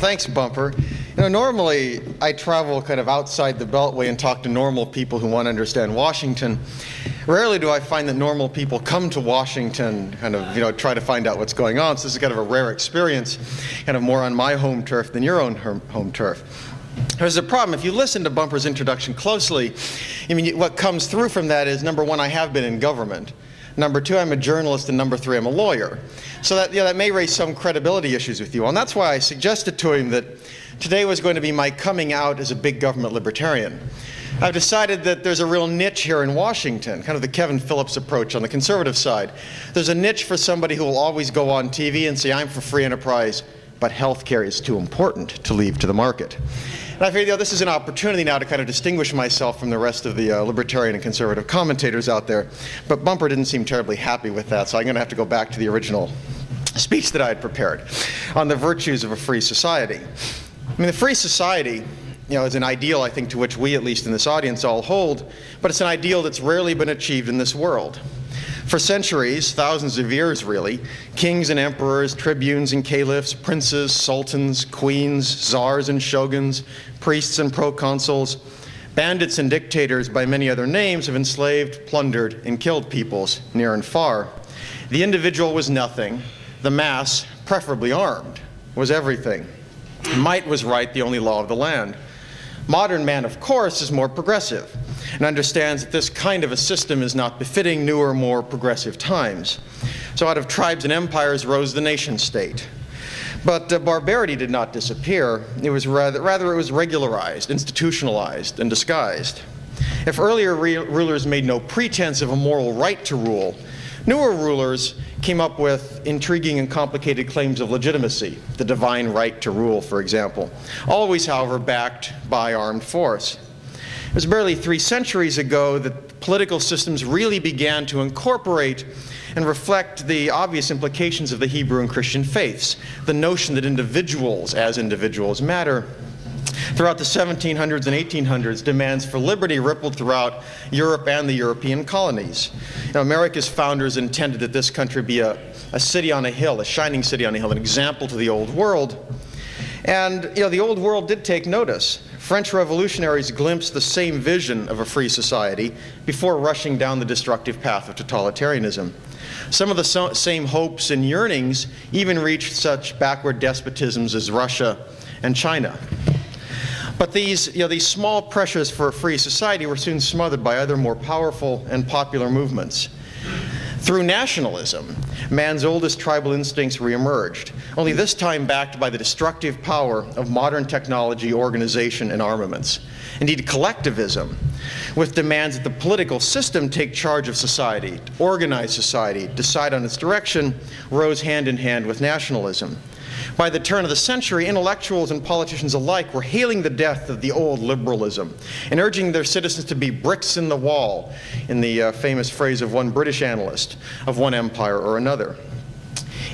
Thanks, Bumper. Normally I travel kind of outside the Beltway and talk to normal people who want to understand Washington. Rarely do I find that normal people come to Washington, try to find out what's going on. So this is kind of a rare experience, kind of more on my home turf than your own home turf. There's a problem. If you listen to Bumper's introduction closely, what comes through from that is, number one, I have been in government. Number two, I'm a journalist, and number three, I'm a lawyer. So that may raise some credibility issues with you all. And that's why I suggested to him that today was going to be my coming out as a big government libertarian. I've decided that there's a real niche here in Washington, kind of the Kevin Phillips approach on the conservative side. There's a niche for somebody who will always go on TV and say, I'm for free enterprise, but healthcare is too important to leave to the market. And I figured, this is an opportunity now to kind of distinguish myself from the rest of the libertarian and conservative commentators out there. But Bumper didn't seem terribly happy with that, so I'm going to have to go back to the original speech that I had prepared on the virtues of a free society. The free society, is an ideal, I think, to which we, at least in this audience, all hold, but it's an ideal that's rarely been achieved in this world. For centuries, thousands of years really, kings and emperors, tribunes and caliphs, princes, sultans, queens, czars and shoguns, priests and proconsuls, bandits and dictators by many other names have enslaved, plundered, and killed peoples near and far. The individual was nothing. The mass, preferably armed, was everything. Might was right, the only law of the land. Modern man, of course, is more progressive and understands that this kind of a system is not befitting newer, more progressive times. So out of tribes and empires rose the nation state. But barbarity did not disappear. It was rather it was regularized, institutionalized, and disguised. If earlier rulers made no pretense of a moral right to rule, newer rulers came up with intriguing and complicated claims of legitimacy, the divine right to rule, for example, always, however, backed by armed force. It was barely 3 centuries ago that political systems really began to incorporate and reflect the obvious implications of the Hebrew and Christian faiths, the notion that individuals as individuals matter. Throughout the 1700s and 1800s, demands for liberty rippled throughout Europe and the European colonies. America's founders intended that this country be a city on a hill, a shining city on a hill, an example to the old world. And the old world did take notice. French revolutionaries glimpsed the same vision of a free society before rushing down the destructive path of totalitarianism. Some of the same hopes and yearnings even reached such backward despotisms as Russia and China. But these small pressures for a free society were soon smothered by other more powerful and popular movements. Through nationalism, man's oldest tribal instincts reemerged, only this time backed by the destructive power of modern technology, organization, and armaments. Indeed, collectivism, with demands that the political system take charge of society, organize society, decide on its direction, rose hand in hand with nationalism. By the turn of the century, intellectuals and politicians alike were hailing the death of the old liberalism and urging their citizens to be bricks in the wall, in the famous phrase of one British analyst, of one empire or another.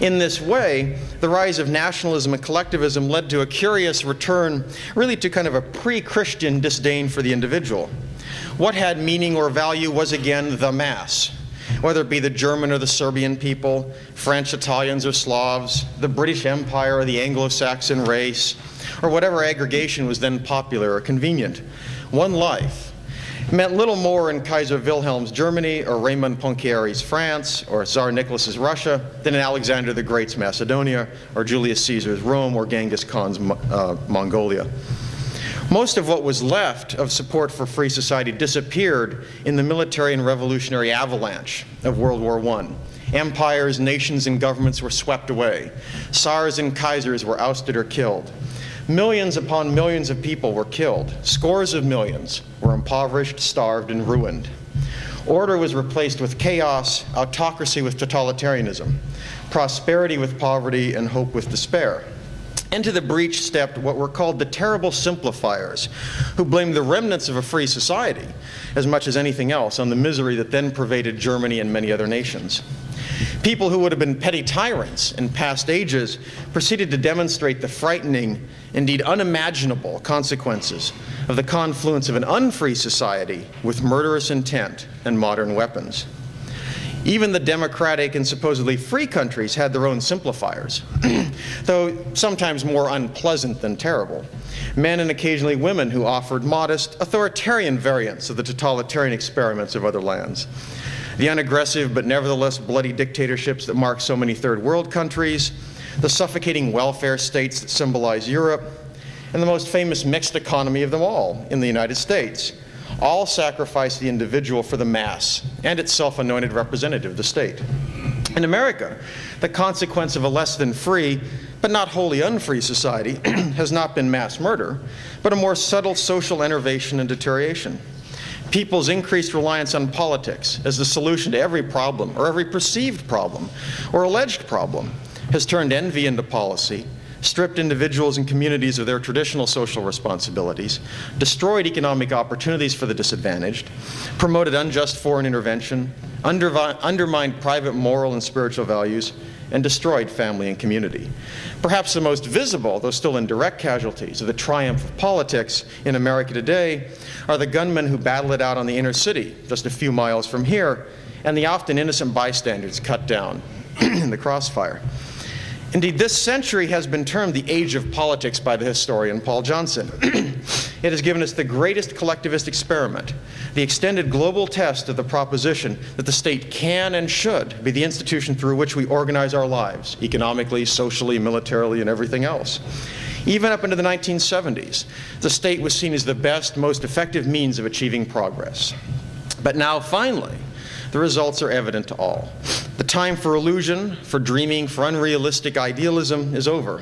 In this way, the rise of nationalism and collectivism led to a curious return, really to kind of a pre-Christian disdain for the individual. What had meaning or value was again the mass. Whether it be the German or the Serbian people, French, Italians, or Slavs, the British Empire or the Anglo-Saxon race, or whatever aggregation was then popular or convenient. One life meant little more in Kaiser Wilhelm's Germany, or Raymond Poincaré's France, or Tsar Nicholas's Russia than in Alexander the Great's Macedonia, or Julius Caesar's Rome, or Genghis Khan's Mongolia. Most of what was left of support for free society disappeared in the military and revolutionary avalanche of World War I. Empires, nations, and governments were swept away. Tsars and Kaisers were ousted or killed. Millions upon millions of people were killed. Scores of millions were impoverished, starved, and ruined. Order was replaced with chaos, autocracy with totalitarianism, prosperity with poverty, and hope with despair. Into the breach stepped what were called the terrible simplifiers, who blamed the remnants of a free society, as much as anything else, on the misery that then pervaded Germany and many other nations. People who would have been petty tyrants in past ages proceeded to demonstrate the frightening, indeed unimaginable, consequences of the confluence of an unfree society with murderous intent and modern weapons. Even the democratic and supposedly free countries had their own simplifiers, though sometimes more unpleasant than terrible. Men and occasionally women who offered modest, authoritarian variants of the totalitarian experiments of other lands. The unaggressive but nevertheless bloody dictatorships that mark so many third world countries, the suffocating welfare states that symbolize Europe, and the most famous mixed economy of them all in the United States, all sacrifice the individual for the mass and its self-anointed representative, the state. In America, the consequence of a less than free, but not wholly unfree society has not been mass murder, but a more subtle social enervation and deterioration. People's increased reliance on politics as the solution to every problem, or every perceived problem, or alleged problem, has turned envy into policy, stripped individuals and communities of their traditional social responsibilities, destroyed economic opportunities for the disadvantaged, promoted unjust foreign intervention, undermined private moral and spiritual values, and destroyed family and community. Perhaps the most visible, though still indirect casualties of the triumph of politics in America today are the gunmen who battle it out on the inner city, just a few miles from here, and the often innocent bystanders cut down in the crossfire. Indeed, this century has been termed the age of politics by the historian Paul Johnson. It has given us the greatest collectivist experiment, the extended global test of the proposition that the state can and should be the institution through which we organize our lives, economically, socially, militarily, and everything else. Even up into the 1970s, the state was seen as the best, most effective means of achieving progress. But now, finally, the results are evident to all. The time for illusion, for dreaming, for unrealistic idealism is over.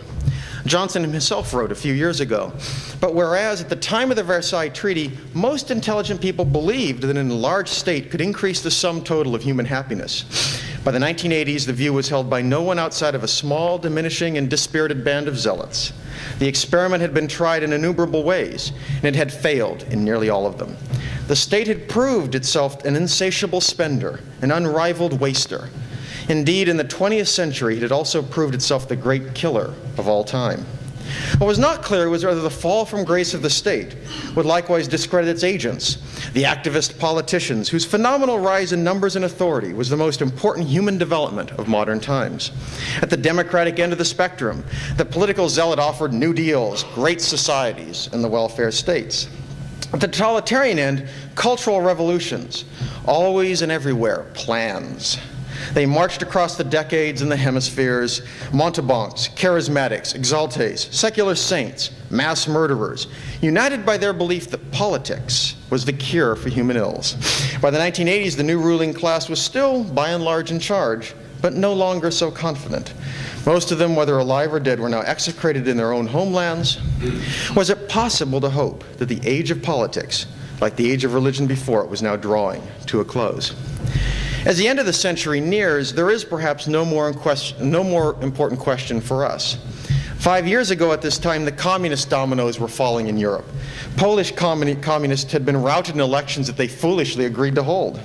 Johnson himself wrote a few years ago, but whereas at the time of the Versailles Treaty, most intelligent people believed that an enlarged state could increase the sum total of human happiness, by the 1980s, the view was held by no one outside of a small, diminishing, and dispirited band of zealots. The experiment had been tried in innumerable ways, and it had failed in nearly all of them. The state had proved itself an insatiable spender, an unrivaled waster. Indeed, in the 20th century, it had also proved itself the great killer of all time. What was not clear was whether the fall from grace of the state would likewise discredit its agents, the activist politicians whose phenomenal rise in numbers and authority was the most important human development of modern times. At the democratic end of the spectrum, the political zealot offered new deals, great societies, and the welfare states. At the totalitarian end, cultural revolutions, always and everywhere, plans. They marched across the decades and the hemispheres, mountebanks, charismatics, exaltes, secular saints, mass murderers, united by their belief that politics was the cure for human ills. By the 1980s, the new ruling class was still, by and large, in charge, but no longer so confident. Most of them, whether alive or dead, were now execrated in their own homelands. Was it possible to hope that the age of politics, like the age of religion before it, was now drawing to a close? As the end of the century nears, there is perhaps no more important question for us. 5 years ago at this time, the communist dominoes were falling in Europe. Polish communists had been routed in elections that they foolishly agreed to hold.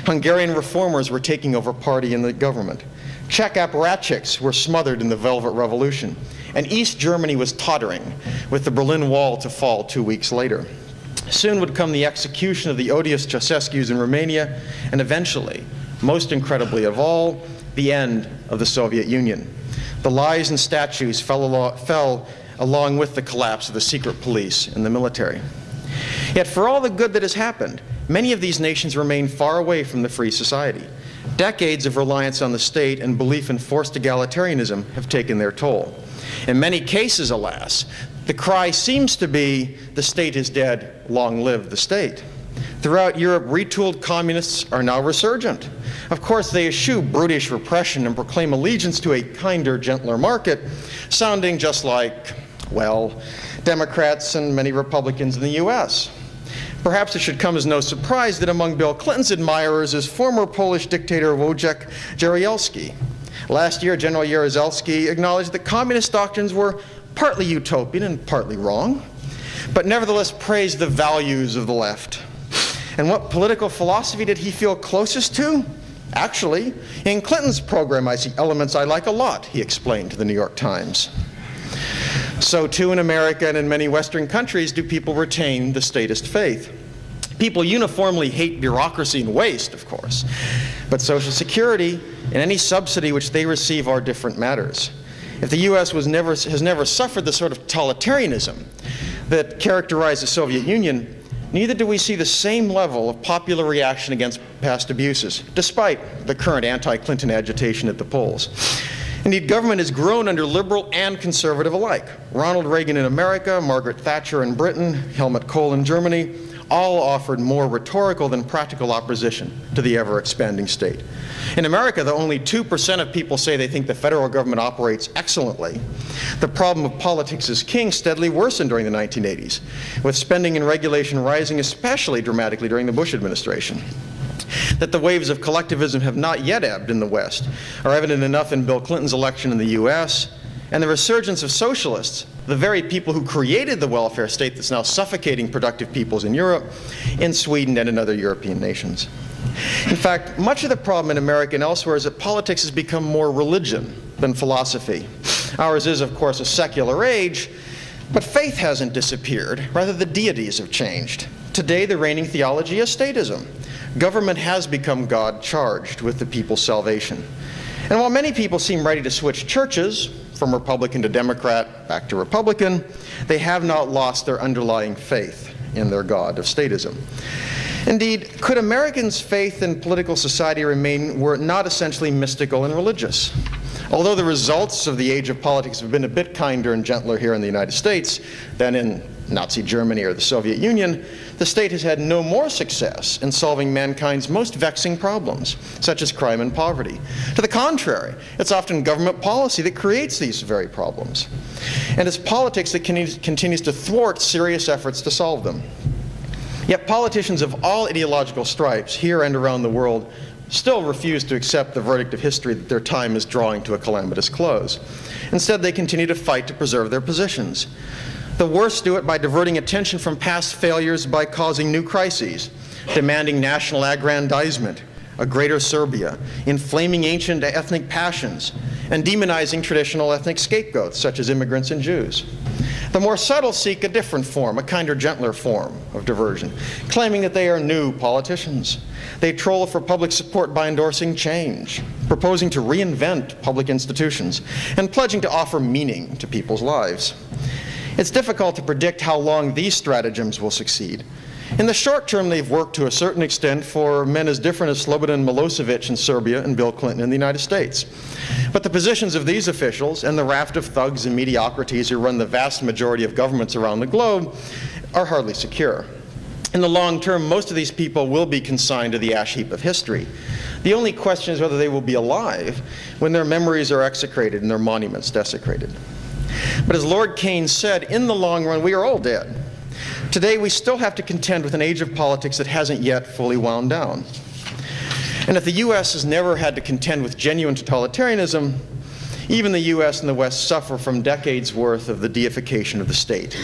Hungarian reformers were taking over party in the government. Czech apparatchiks were smothered in the Velvet Revolution. And East Germany was tottering, with the Berlin Wall to fall 2 weeks later. Soon would come the execution of the odious Ceausescus in Romania, and eventually, most incredibly of all, the end of the Soviet Union. The lies and statues fell along with the collapse of the secret police and the military. Yet for all the good that has happened, many of these nations remain far away from the free society. Decades of reliance on the state and belief in forced egalitarianism have taken their toll. In many cases, alas, the cry seems to be, the state is dead, long live the state. Throughout Europe, retooled communists are now resurgent. Of course, they eschew brutish repression and proclaim allegiance to a kinder, gentler market, sounding just like, well, Democrats and many Republicans in the US. Perhaps it should come as no surprise that among Bill Clinton's admirers is former Polish dictator Wojciech Jaruzelski. Last year, General Jaruzelski acknowledged that communist doctrines were partly utopian and partly wrong, but nevertheless praised the values of the left. And what political philosophy did he feel closest to? Actually, in Clinton's program, I see elements I like a lot, he explained to the New York Times. So too in America and in many Western countries do people retain the statist faith. People uniformly hate bureaucracy and waste, of course, but Social Security and any subsidy which they receive are different matters. If the U.S. has never suffered the sort of totalitarianism that characterized the Soviet Union, neither do we see the same level of popular reaction against past abuses, despite the current anti-Clinton agitation at the polls. Indeed, government has grown under liberal and conservative alike. Ronald Reagan in America, Margaret Thatcher in Britain, Helmut Kohl in Germany, all offered more rhetorical than practical opposition to the ever-expanding state. In America, though only 2% of people say they think the federal government operates excellently, the problem of politics as king steadily worsened during the 1980s, with spending and regulation rising especially dramatically during the Bush administration. That the waves of collectivism have not yet ebbed in the West are evident enough in Bill Clinton's election in the U.S., and the resurgence of socialists, the very people who created the welfare state that's now suffocating productive peoples in Europe, in Sweden and in other European nations. In fact, much of the problem in America and elsewhere is that politics has become more religion than philosophy. Ours is, of course, a secular age, but faith hasn't disappeared. Rather, the deities have changed. Today, the reigning theology is statism. Government has become God charged with the people's salvation. And while many people seem ready to switch churches, from Republican to Democrat, back to Republican, they have not lost their underlying faith in their God of statism. Indeed, could Americans' faith in political society remain were it not essentially mystical and religious? Although the results of the age of politics have been a bit kinder and gentler here in the United States than in Nazi Germany or the Soviet Union, the state has had no more success in solving mankind's most vexing problems, such as crime and poverty. To the contrary, it's often government policy that creates these very problems. And it's politics that continues to thwart serious efforts to solve them. Yet politicians of all ideological stripes, here and around the world, still refuse to accept the verdict of history that their time is drawing to a calamitous close. Instead, they continue to fight to preserve their positions. The worst do it by diverting attention from past failures by causing new crises, demanding national aggrandizement, a greater Serbia, inflaming ancient ethnic passions, and demonizing traditional ethnic scapegoats, such as immigrants and Jews. The more subtle seek a different form, a kinder, gentler form of diversion, claiming that they are new politicians. They troll for public support by endorsing change, proposing to reinvent public institutions, and pledging to offer meaning to people's lives. It's difficult to predict how long these stratagems will succeed. In the short term, they've worked to a certain extent for men as different as Slobodan Milosevic in Serbia and Bill Clinton in the United States. But the positions of these officials and the raft of thugs and mediocrities who run the vast majority of governments around the globe are hardly secure. In the long term, most of these people will be consigned to the ash heap of history. The only question is whether they will be alive when their memories are execrated and their monuments desecrated. But as Lord Keynes said, in the long run, we are all dead. Today, we still have to contend with an age of politics that hasn't yet fully wound down. And if the U.S. has never had to contend with genuine totalitarianism, even the U.S. and the West suffer from decades' worth of the deification of the state.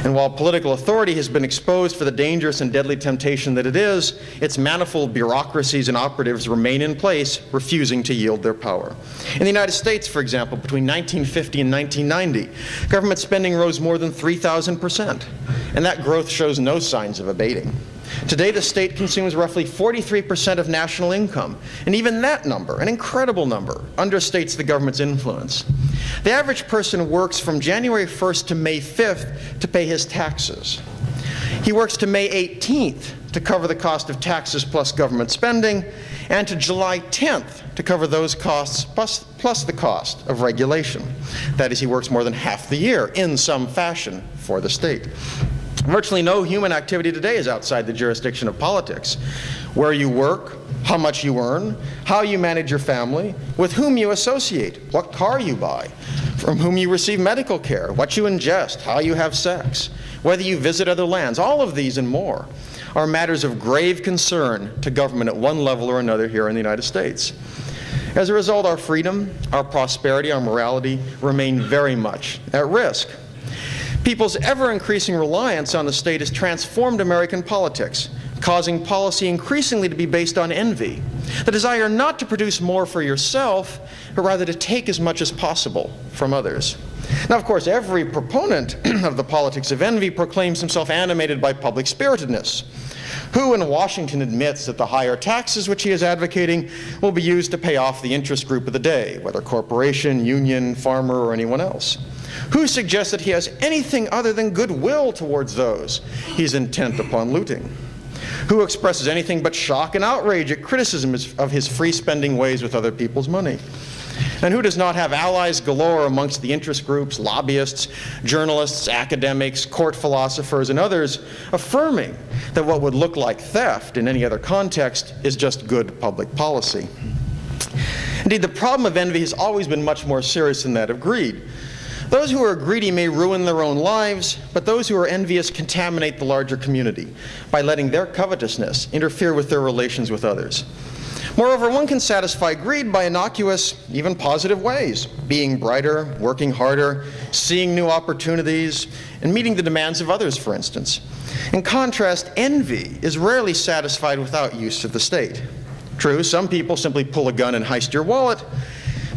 And while political authority has been exposed for the dangerous and deadly temptation that it is, its manifold bureaucracies and operatives remain in place, refusing to yield their power. In the United States, for example, between 1950 and 1990, government spending rose more than 3,000%, and that growth shows no signs of abating. Today, the state consumes roughly 43% of national income, and even that number, an incredible number, understates the government's influence. The average person works from January 1st to May 5th to pay his taxes. He works to May 18th to cover the cost of taxes plus government spending, and to July 10th to cover those costs plus the cost of regulation. That is, he works more than half the year in some fashion for the state. Virtually no human activity today is outside the jurisdiction of politics. Where you work, how much you earn, how you manage your family, with whom you associate, what car you buy, from whom you receive medical care, what you ingest, how you have sex, whether you visit other lands, all of these and more are matters of grave concern to government at one level or another here in the United States. As a result, our freedom, our prosperity, our morality remain very much at risk. People's ever-increasing reliance on the state has transformed American politics, causing policy increasingly to be based on envy, the desire not to produce more for yourself, but rather to take as much as possible from others. Now, of course, every proponent of the politics of envy proclaims himself animated by public spiritedness, Who in Washington admits that the higher taxes which he is advocating will be used to pay off the interest group of the day, whether corporation, union, farmer, or anyone else? Who suggests that he has anything other than goodwill towards those he's intent upon looting? Who expresses anything but shock and outrage at criticism of his free-spending ways with other people's money? And who does not have allies galore amongst the interest groups, lobbyists, journalists, academics, court philosophers, and others affirming that what would look like theft in any other context is just good public policy? Indeed, the problem of envy has always been much more serious than that of greed. Those who are greedy may ruin their own lives, but those who are envious contaminate the larger community by letting their covetousness interfere with their relations with others. Moreover, one can satisfy greed by innocuous, even positive ways: being brighter, working harder, seeing new opportunities, and meeting the demands of others, for instance. In contrast, envy is rarely satisfied without use of the state. True, some people simply pull a gun and heist your wallet,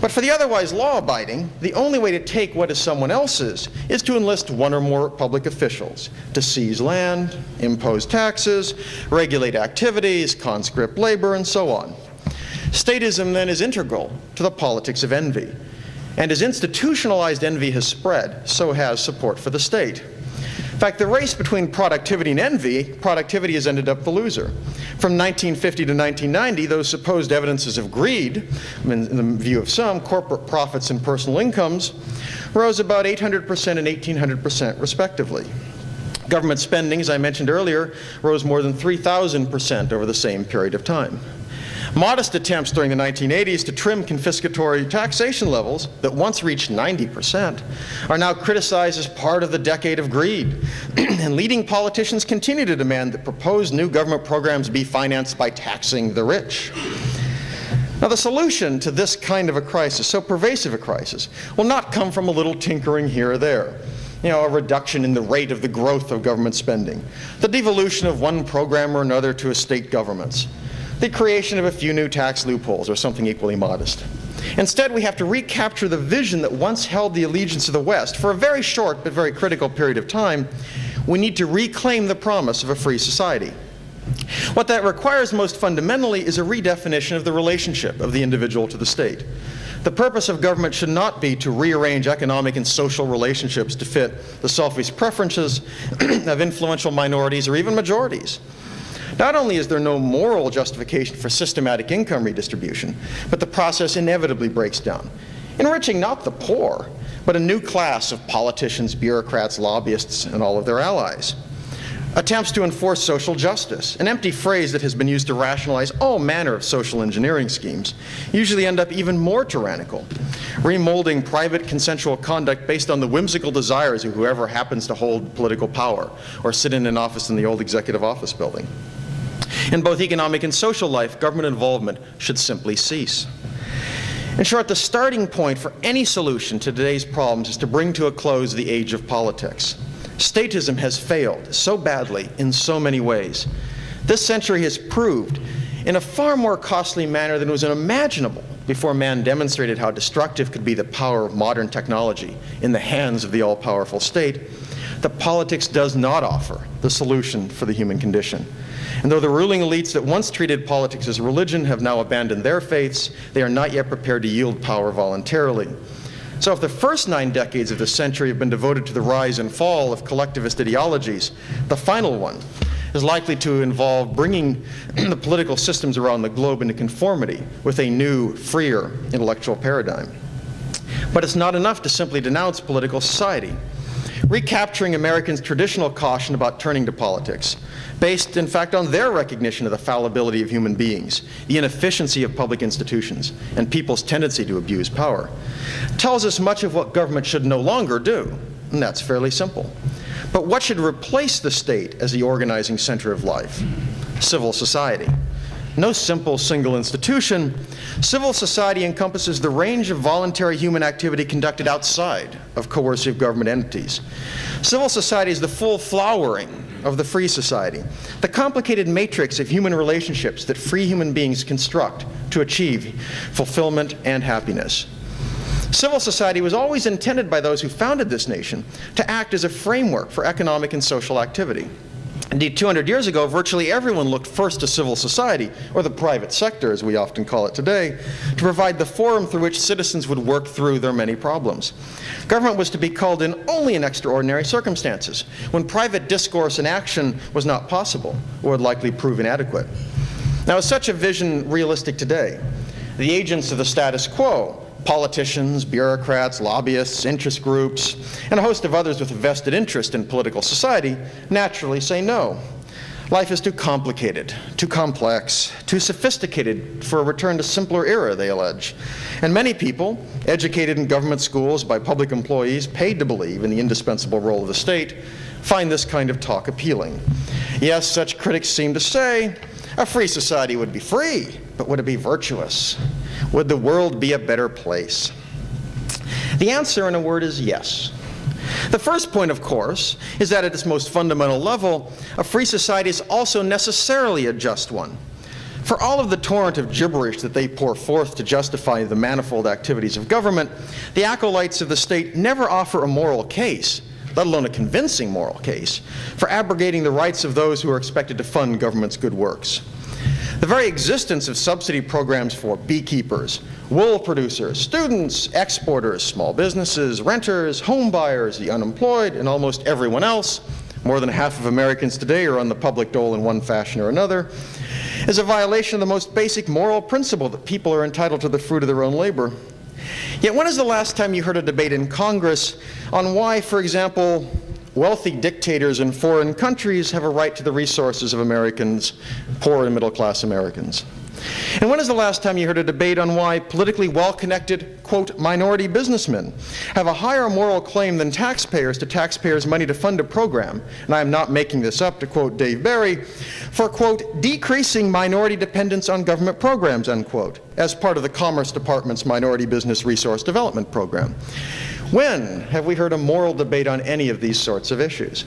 but for the otherwise law-abiding, the only way to take what is someone else's is to enlist one or more public officials to seize land, impose taxes, regulate activities, conscript labor, and so on. Statism, then, is integral to the politics of envy. And as institutionalized envy has spread, so has support for the state. In fact, the race between productivity and envy, productivity has ended up the loser. From 1950 to 1990, those supposed evidences of greed, in the view of some, corporate profits and personal incomes, rose about 800% and 1,800% respectively. Government spending, as I mentioned earlier, rose more than 3,000% over the same period of time. Modest attempts during the 1980s to trim confiscatory taxation levels that once reached 90% are now criticized as part of the decade of greed. And leading politicians continue to demand that proposed new government programs be financed by taxing the rich. Now, the solution to this kind of a crisis, so pervasive a crisis, will not come from a little tinkering here or there. A reduction in the rate of the growth of government spending, the devolution of one program or another to a state governments, the creation of a few new tax loopholes, or something equally modest. Instead, we have to recapture the vision that once held the allegiance of the West. For a very short but very critical period of time, we need to reclaim the promise of a free society. What that requires most fundamentally is a redefinition of the relationship of the individual to the state. The purpose of government should not be to rearrange economic and social relationships to fit the selfish preferences of influential minorities or even majorities. Not only is there no moral justification for systematic income redistribution, but the process inevitably breaks down, enriching not the poor, but a new class of politicians, bureaucrats, lobbyists, and all of their allies. Attempts to enforce social justice, an empty phrase that has been used to rationalize all manner of social engineering schemes, usually end up even more tyrannical, remolding private consensual conduct based on the whimsical desires of whoever happens to hold political power or sit in an office in the old executive office building. In both economic and social life, government involvement should simply cease. In short, the starting point for any solution to today's problems is to bring to a close the age of politics. Statism has failed so badly in so many ways. This century has proved, in a far more costly manner than was imaginable before man demonstrated how destructive could be the power of modern technology in the hands of the all-powerful state, that politics does not offer the solution for the human condition. And though the ruling elites that once treated politics as religion have now abandoned their faiths, they are not yet prepared to yield power voluntarily. So if the first 9 decades of this century have been devoted to the rise and fall of collectivist ideologies, the final one is likely to involve bringing the political systems around the globe into conformity with a new, freer intellectual paradigm. But it's not enough to simply denounce political society. Recapturing Americans' traditional caution about turning to politics, based in fact on their recognition of the fallibility of human beings, the inefficiency of public institutions, and people's tendency to abuse power, tells us much of what government should no longer do, and that's fairly simple. But what should replace the state as the organizing center of life? Civil society. No simple single institution. Civil society encompasses the range of voluntary human activity conducted outside of coercive government entities. Civil society is the full flowering of the free society, the complicated matrix of human relationships that free human beings construct to achieve fulfillment and happiness. Civil society was always intended by those who founded this nation to act as a framework for economic and social activity. Indeed, 200 years ago, virtually everyone looked first to civil society, or the private sector as we often call it today, to provide the forum through which citizens would work through their many problems. Government was to be called in only in extraordinary circumstances, when private discourse and action was not possible, or would likely prove inadequate. Now, is such a vision realistic today? The agents of the status quo, politicians, bureaucrats, lobbyists, interest groups, and a host of others with a vested interest in political society, naturally say no. Life is too complicated, too complex, too sophisticated for a return to simpler era, they allege. And many people, educated in government schools by public employees paid to believe in the indispensable role of the state, find this kind of talk appealing. Yes, such critics seem to say, a free society would be free, but would it be virtuous? Would the world be a better place? The answer, in a word, is yes. The first point, of course, is that at its most fundamental level, a free society is also necessarily a just one. For all of the torrent of gibberish that they pour forth to justify the manifold activities of government, the acolytes of the state never offer a moral case, let alone a convincing moral case, for abrogating the rights of those who are expected to fund government's good works. The very existence of subsidy programs for beekeepers, wool producers, students, exporters, small businesses, renters, home buyers, the unemployed, and almost everyone else, more than half of Americans today are on the public dole in one fashion or another, is a violation of the most basic moral principle that people are entitled to the fruit of their own labor. Yet when is the last time you heard a debate in Congress on why, for example, wealthy dictators in foreign countries have a right to the resources of Americans, poor and middle-class Americans? And when is the last time you heard a debate on why politically well-connected, quote, minority businessmen have a higher moral claim than taxpayers to taxpayers' money to fund a program, and I am not making this up, to quote Dave Barry, for, quote, decreasing minority dependence on government programs, unquote, as part of the Commerce Department's Minority Business Resource Development Program? When have we heard a moral debate on any of these sorts of issues?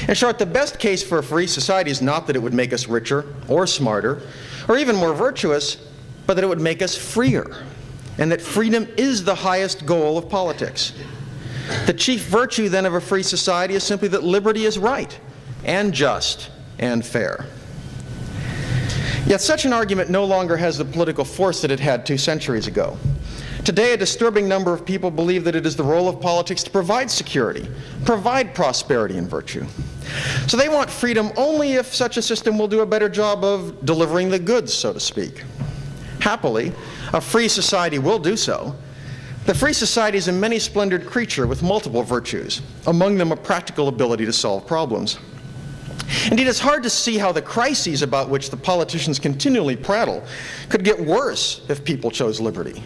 In short, the best case for a free society is not that it would make us richer or smarter or even more virtuous, but that it would make us freer, and that freedom is the highest goal of politics. The chief virtue, then, of a free society is simply that liberty is right and just and fair. Yet such an argument no longer has the political force that it had 2 centuries ago. Today, a disturbing number of people believe that it is the role of politics to provide security, provide prosperity and virtue. So they want freedom only if such a system will do a better job of delivering the goods, so to speak. Happily, a free society will do so. The free society is a many-splendored creature with multiple virtues, among them a practical ability to solve problems. Indeed, it's hard to see how the crises about which the politicians continually prattle could get worse if people chose liberty.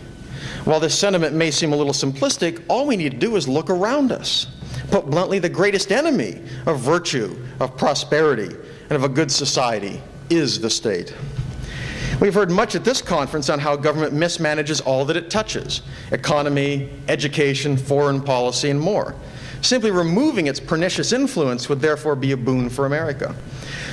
While this sentiment may seem a little simplistic, all we need to do is look around us. Put bluntly, the greatest enemy of virtue, of prosperity, and of a good society is the state. We've heard much at this conference on how government mismanages all that it touches: economy, education, foreign policy, and more. Simply removing its pernicious influence would therefore be a boon for America.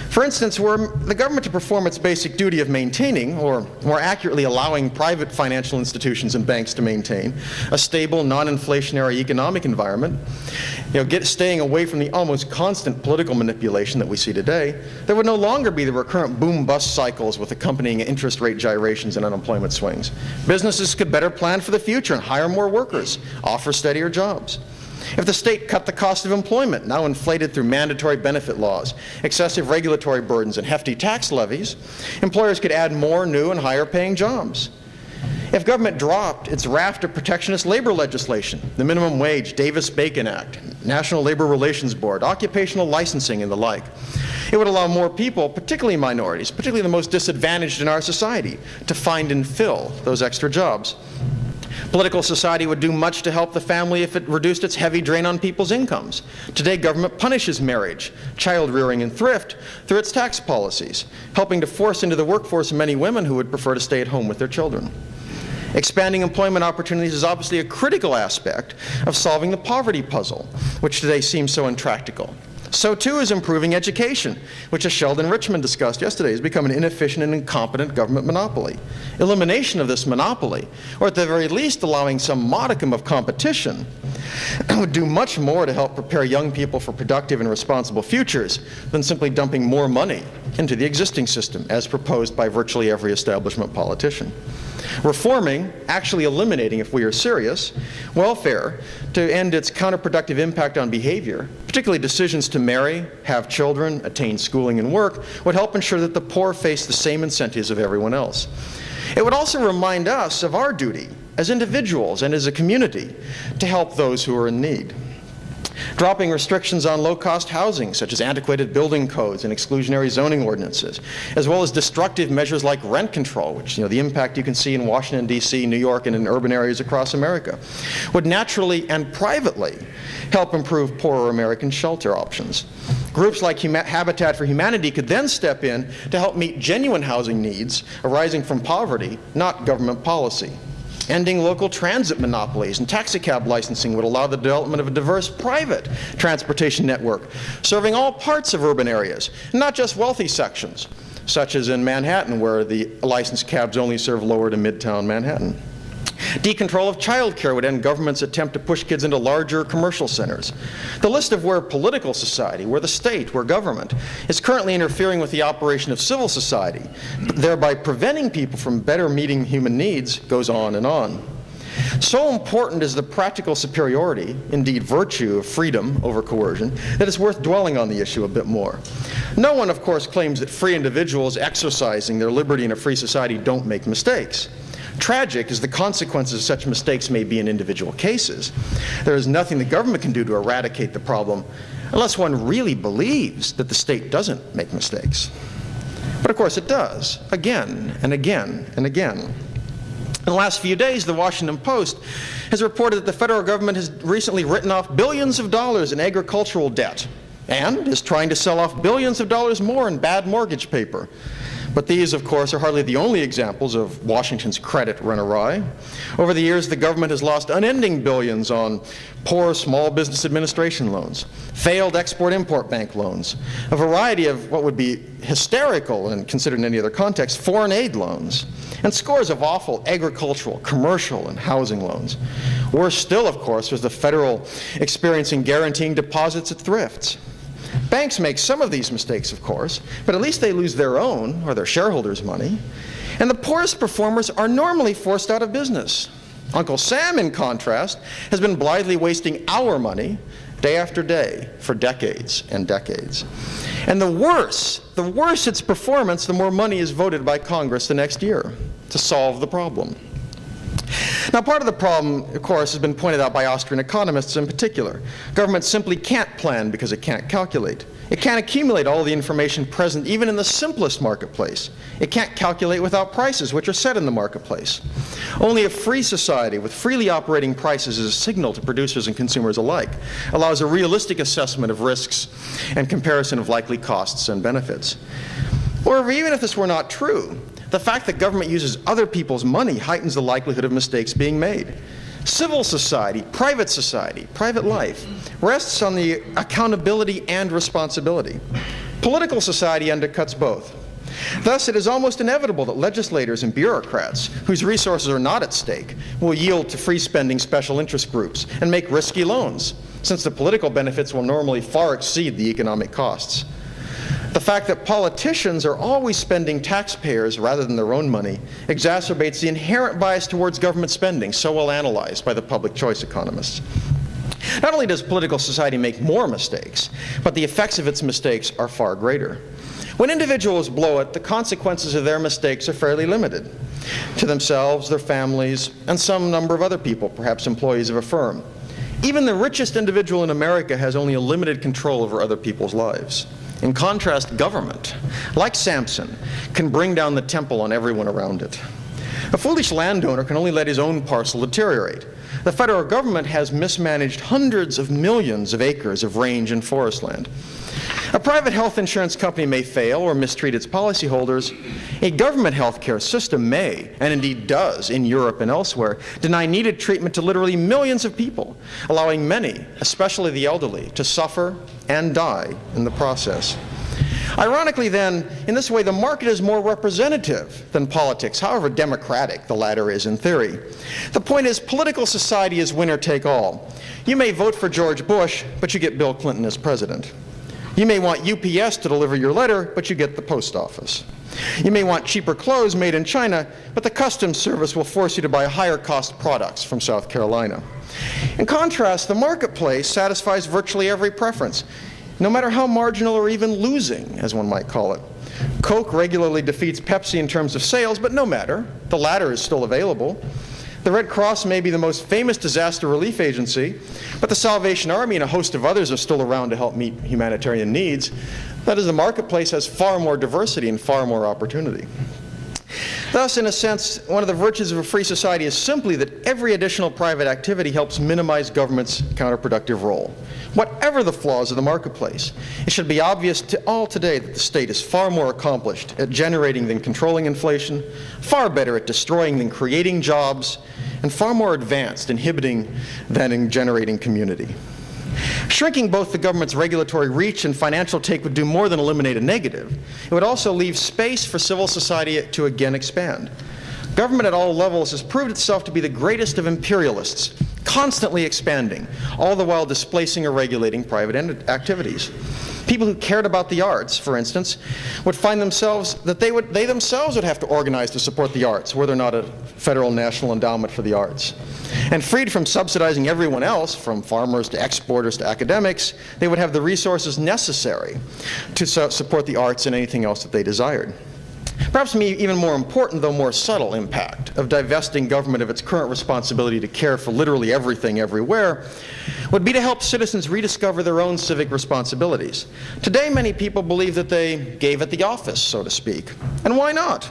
For instance, were the government to perform its basic duty of maintaining, or more accurately allowing private financial institutions and banks to maintain, a stable, non-inflationary economic environment, staying away from the almost constant political manipulation that we see today, there would no longer be the recurrent boom-bust cycles with accompanying interest rate gyrations and unemployment swings. Businesses could better plan for the future and hire more workers, offer steadier jobs. If the state cut the cost of employment, now inflated through mandatory benefit laws, excessive regulatory burdens, and hefty tax levies, employers could add more new and higher-paying jobs. If government dropped its raft of protectionist labor legislation, the minimum wage, Davis-Bacon Act, National Labor Relations Board, occupational licensing, and the like, it would allow more people, particularly minorities, particularly the most disadvantaged in our society, to find and fill those extra jobs. Political society would do much to help the family if it reduced its heavy drain on people's incomes. Today, government punishes marriage, child rearing, and thrift through its tax policies, helping to force into the workforce many women who would prefer to stay at home with their children. Expanding employment opportunities is obviously a critical aspect of solving the poverty puzzle, which today seems so intractable. So too is improving education, which, as Sheldon Richmond discussed yesterday, has become an inefficient and incompetent government monopoly. Elimination of this monopoly, or at the very least allowing some modicum of competition, would do much more to help prepare young people for productive and responsible futures than simply dumping more money into the existing system, as proposed by virtually every establishment politician. Reforming, actually eliminating, if we are serious, welfare to end its counterproductive impact on behavior, particularly decisions to marry, have children, attain schooling and work, would help ensure that the poor face the same incentives of everyone else. It would also remind us of our duty as individuals and as a community to help those who are in need. Dropping restrictions on low-cost housing, such as antiquated building codes and exclusionary zoning ordinances, as well as destructive measures like rent control, which, the impact you can see in Washington, D.C., New York, and in urban areas across America, would naturally and privately help improve poorer American shelter options. Groups like Habitat for Humanity could then step in to help meet genuine housing needs arising from poverty, not government policy. Ending local transit monopolies and taxicab licensing would allow the development of a diverse private transportation network, serving all parts of urban areas, not just wealthy sections, such as in Manhattan, where the licensed cabs only serve lower to midtown Manhattan. Decontrol of childcare would end government's attempt to push kids into larger commercial centers. The list of where political society, where the state, where government is currently interfering with the operation of civil society, thereby preventing people from better meeting human needs, goes on and on. So important is the practical superiority, indeed virtue, of freedom over coercion, that it's worth dwelling on the issue a bit more. No one, of course, claims that free individuals exercising their liberty in a free society don't make mistakes. Tragic as the consequences of such mistakes may be in individual cases, there is nothing the government can do to eradicate the problem unless one really believes that the state doesn't make mistakes. But of course it does, again and again and again. In the last few days, the Washington Post has reported that the federal government has recently written off billions of dollars in agricultural debt and is trying to sell off billions of dollars more in bad mortgage paper. But these, of course, are hardly the only examples of Washington's credit run awry. Over the years, the government has lost unending billions on poor small business administration loans, failed export-import bank loans, a variety of what would be hysterical and considered in any other context, foreign aid loans, and scores of awful agricultural, commercial, and housing loans. Worse still, of course, was the federal experience in guaranteeing deposits at thrifts. Banks make some of these mistakes, of course, but at least they lose their own, or their shareholders' money. And the poorest performers are normally forced out of business. Uncle Sam, in contrast, has been blithely wasting our money day after day for decades and decades. And the worse its performance, the more money is voted by Congress the next year to solve the problem. Now, part of the problem, of course, has been pointed out by Austrian economists in particular. Government simply can't plan because it can't calculate. It can't accumulate all the information present even in the simplest marketplace. It can't calculate without prices, which are set in the marketplace. Only a free society with freely operating prices as a signal to producers and consumers alike allows a realistic assessment of risks and comparison of likely costs and benefits. Or even if this were not true, the fact that government uses other people's money heightens the likelihood of mistakes being made. Civil society, private life, rests on the accountability and responsibility. Political society undercuts both. Thus, it is almost inevitable that legislators and bureaucrats, whose resources are not at stake, will yield to free-spending special interest groups and make risky loans, since the political benefits will normally far exceed the economic costs. The fact that politicians are always spending taxpayers rather than their own money exacerbates the inherent bias towards government spending, so well analyzed by the public choice economists. Not only does political society make more mistakes, but the effects of its mistakes are far greater. When individuals blow it, the consequences of their mistakes are fairly limited to themselves, their families, and some number of other people, perhaps employees of a firm. Even the richest individual in America has only a limited control over other people's lives. In contrast, government, like Samson, can bring down the temple on everyone around it. A foolish landowner can only let his own parcel deteriorate. The federal government has mismanaged hundreds of millions of acres of range and forest land. A private health insurance company may fail or mistreat its policyholders. A government health care system may, and indeed does in Europe and elsewhere, deny needed treatment to literally millions of people, allowing many, especially the elderly, to suffer and die in the process. Ironically then, in this way, the market is more representative than politics, however democratic the latter is in theory. The point is, political society is winner take all. You may vote for George Bush, but you get Bill Clinton as president. You may want UPS to deliver your letter, but you get the post office. You may want cheaper clothes made in China, but the customs service will force you to buy higher cost products from South Carolina. In contrast, the marketplace satisfies virtually every preference, no matter how marginal or even losing, as one might call it. Coke regularly defeats Pepsi in terms of sales, but no matter. The latter is still available. The Red Cross may be the most famous disaster relief agency, but the Salvation Army and a host of others are still around to help meet humanitarian needs. That is, the marketplace has far more diversity and far more opportunity. Thus, in a sense, one of the virtues of a free society is simply that every additional private activity helps minimize government's counterproductive role. Whatever the flaws of the marketplace, it should be obvious to all today that the state is far more accomplished at generating than controlling inflation, far better at destroying than creating jobs, and far more advanced inhibiting than in generating community. Shrinking both the government's regulatory reach and financial take would do more than eliminate a negative. It would also leave space for civil society to again expand. Government at all levels has proved itself to be the greatest of imperialists, constantly expanding, all the while displacing or regulating private activities. People who cared about the arts, for instance, would find themselves that they themselves would have to organize to support the arts, were there not a federal national endowment for the arts. And freed from subsidizing everyone else, from farmers to exporters to academics, they would have the resources necessary to support the arts and anything else that they desired. Perhaps even more important, though more subtle, impact of divesting government of its current responsibility to care for literally everything everywhere would be to help citizens rediscover their own civic responsibilities. Today, many people believe that they gave at the office, so to speak. And why not?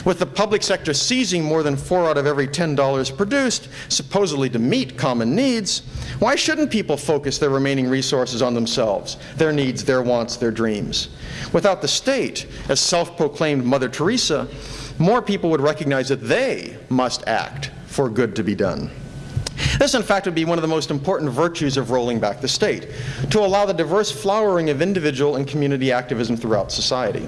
With the public sector seizing more than 4 out of every $10 produced, supposedly to meet common needs, why shouldn't people focus their remaining resources on themselves, their needs, their wants, their dreams? Without the state, as self-proclaimed Mother Teresa, more people would recognize that they must act for good to be done. This, in fact, would be one of the most important virtues of rolling back the state, to allow the diverse flowering of individual and community activism throughout society.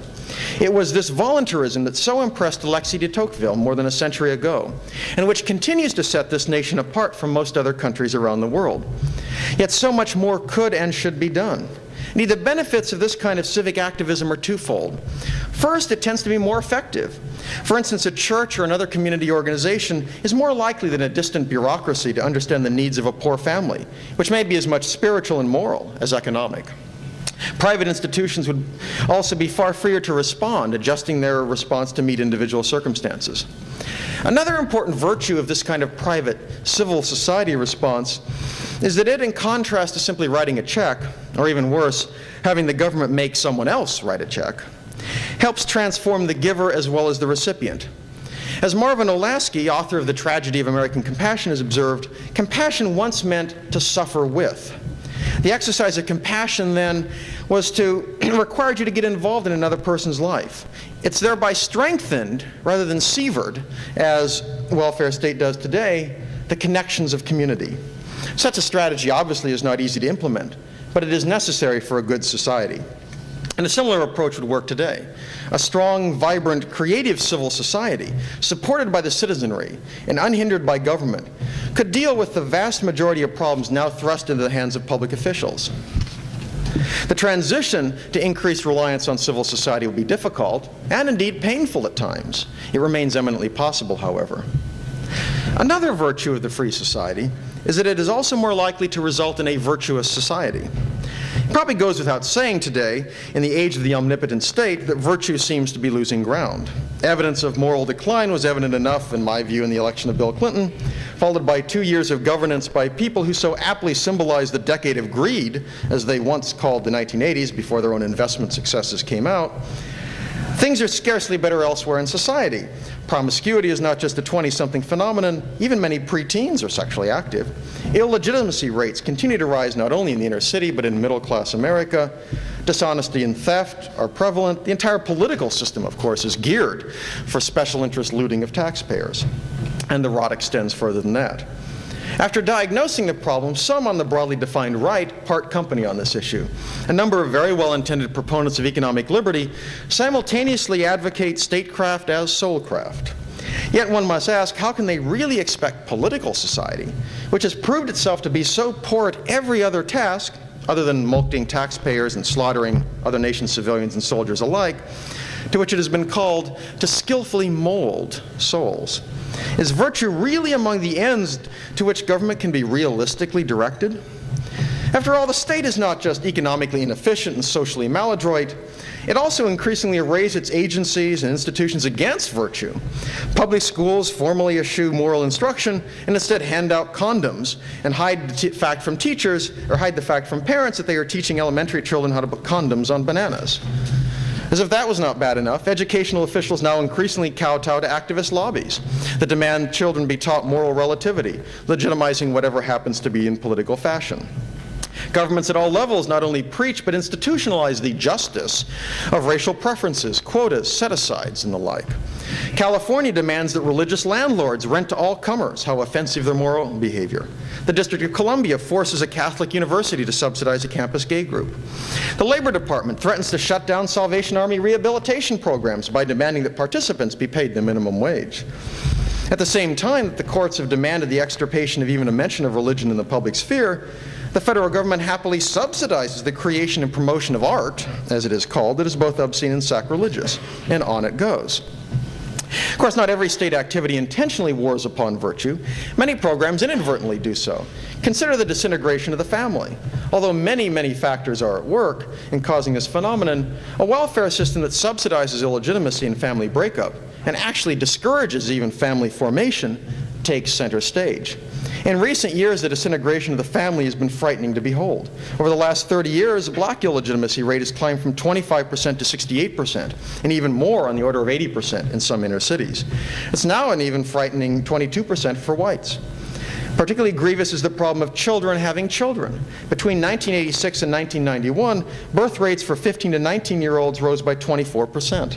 It was this voluntarism that so impressed Alexis de Tocqueville more than a century ago, and which continues to set this nation apart from most other countries around the world. Yet so much more could and should be done. Indeed, the benefits of this kind of civic activism are twofold. First, it tends to be more effective. For instance, a church or another community organization is more likely than a distant bureaucracy to understand the needs of a poor family, which may be as much spiritual and moral as economic. Private institutions would also be far freer to respond, adjusting their response to meet individual circumstances. Another important virtue of this kind of private civil society response is that it, in contrast to simply writing a check, or even worse, having the government make someone else write a check, helps transform the giver as well as the recipient. As Marvin Olasky, author of The Tragedy of American Compassion, has observed, compassion once meant to suffer with. The exercise of compassion then was to require you to get involved in another person's life. It's thereby strengthened, rather than severed, as the welfare state does today, the connections of community. Such a strategy obviously is not easy to implement, but it is necessary for a good society. And a similar approach would work today. A strong, vibrant, creative civil society, supported by the citizenry and unhindered by government, could deal with the vast majority of problems now thrust into the hands of public officials. The transition to increased reliance on civil society will be difficult, and indeed painful at times. It remains eminently possible, however. Another virtue of the free society is that it is also more likely to result in a virtuous society. It probably goes without saying today, in the age of the omnipotent state, that virtue seems to be losing ground. Evidence of moral decline was evident enough, in my view, in the election of Bill Clinton, followed by 2 years of governance by people who so aptly symbolized the decade of greed, as they once called the 1980s before their own investment successes came out. Things are scarcely better elsewhere in society. Promiscuity is not just a 20-something phenomenon. Even many preteens are sexually active. Illegitimacy rates continue to rise not only in the inner city, but in middle-class America. dishonesty and theft are prevalent. The entire political system, of course, is geared for special interest looting of taxpayers. And the rot extends further than that. After diagnosing the problem, some on the broadly defined right part company on this issue. A number of very well-intended proponents of economic liberty simultaneously advocate statecraft as soulcraft. Yet one must ask, how can they really expect political society, which has proved itself to be so poor at every other task, other than mulcting taxpayers and slaughtering other nations' civilians and soldiers alike, to which it has been called to skillfully mold souls? Is virtue really among the ends to which government can be realistically directed? After all, the state is not just economically inefficient and socially maladroit, it also increasingly arrays its agencies and institutions against virtue. Public schools formally eschew moral instruction and instead hand out condoms and hide the fact from teachers, or hide the fact from parents that they are teaching elementary children how to put condoms on bananas. As if that was not bad enough, educational officials now increasingly kowtow to activist lobbies that demand children be taught moral relativity, legitimizing whatever happens to be in political fashion. Governments at all levels not only preach but institutionalize the justice of racial preferences, quotas, set-asides, and the like. California demands that religious landlords rent to all comers, how offensive their moral behavior. The District of Columbia forces a Catholic university to subsidize a campus gay group. The Labor Department threatens to shut down Salvation Army rehabilitation programs by demanding that participants be paid the minimum wage. At the same time that the courts have demanded the extirpation of even a mention of religion in the public sphere, the federal government happily subsidizes the creation and promotion of art, as it is called, that is both obscene and sacrilegious, and on it goes. Of course, not every state activity intentionally wars upon virtue. Many programs inadvertently do so. Consider the disintegration of the family. Although many, many factors are at work in causing this phenomenon, a welfare system that subsidizes illegitimacy and family breakup, and actually discourages even family formation, takes center stage. In recent years, the disintegration of the family has been frightening to behold. Over the last 30 years, the black illegitimacy rate has climbed from 25% to 68%, and even more on the order of 80% in some inner cities. It's now an even frightening 22% for whites. Particularly grievous is the problem of children having children. Between 1986 and 1991, birth rates for 15 to 19-year-olds rose by 24%.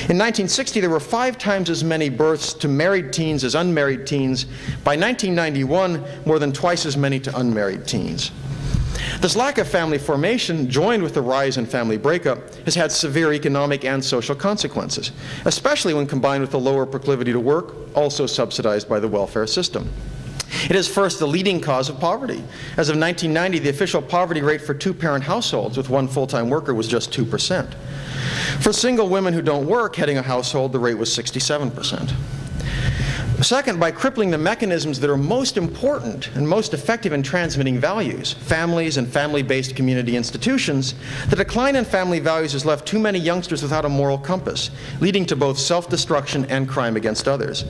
In 1960, there were 5 times as many births to married teens as unmarried teens. By 1991, more than twice as many to unmarried teens. This lack of family formation, joined with the rise in family breakup, has had severe economic and social consequences, especially when combined with the lower proclivity to work, also subsidized by the welfare system. It is first the leading cause of poverty. As of 1990, the official poverty rate for 2-parent households with 1 full-time worker was just 2%. For single women who don't work heading a household, the rate was 67%. Second, by crippling the mechanisms that are most important and most effective in transmitting values, families and family-based community institutions, the decline in family values has left too many youngsters without a moral compass, leading to both self-destruction and crime against others.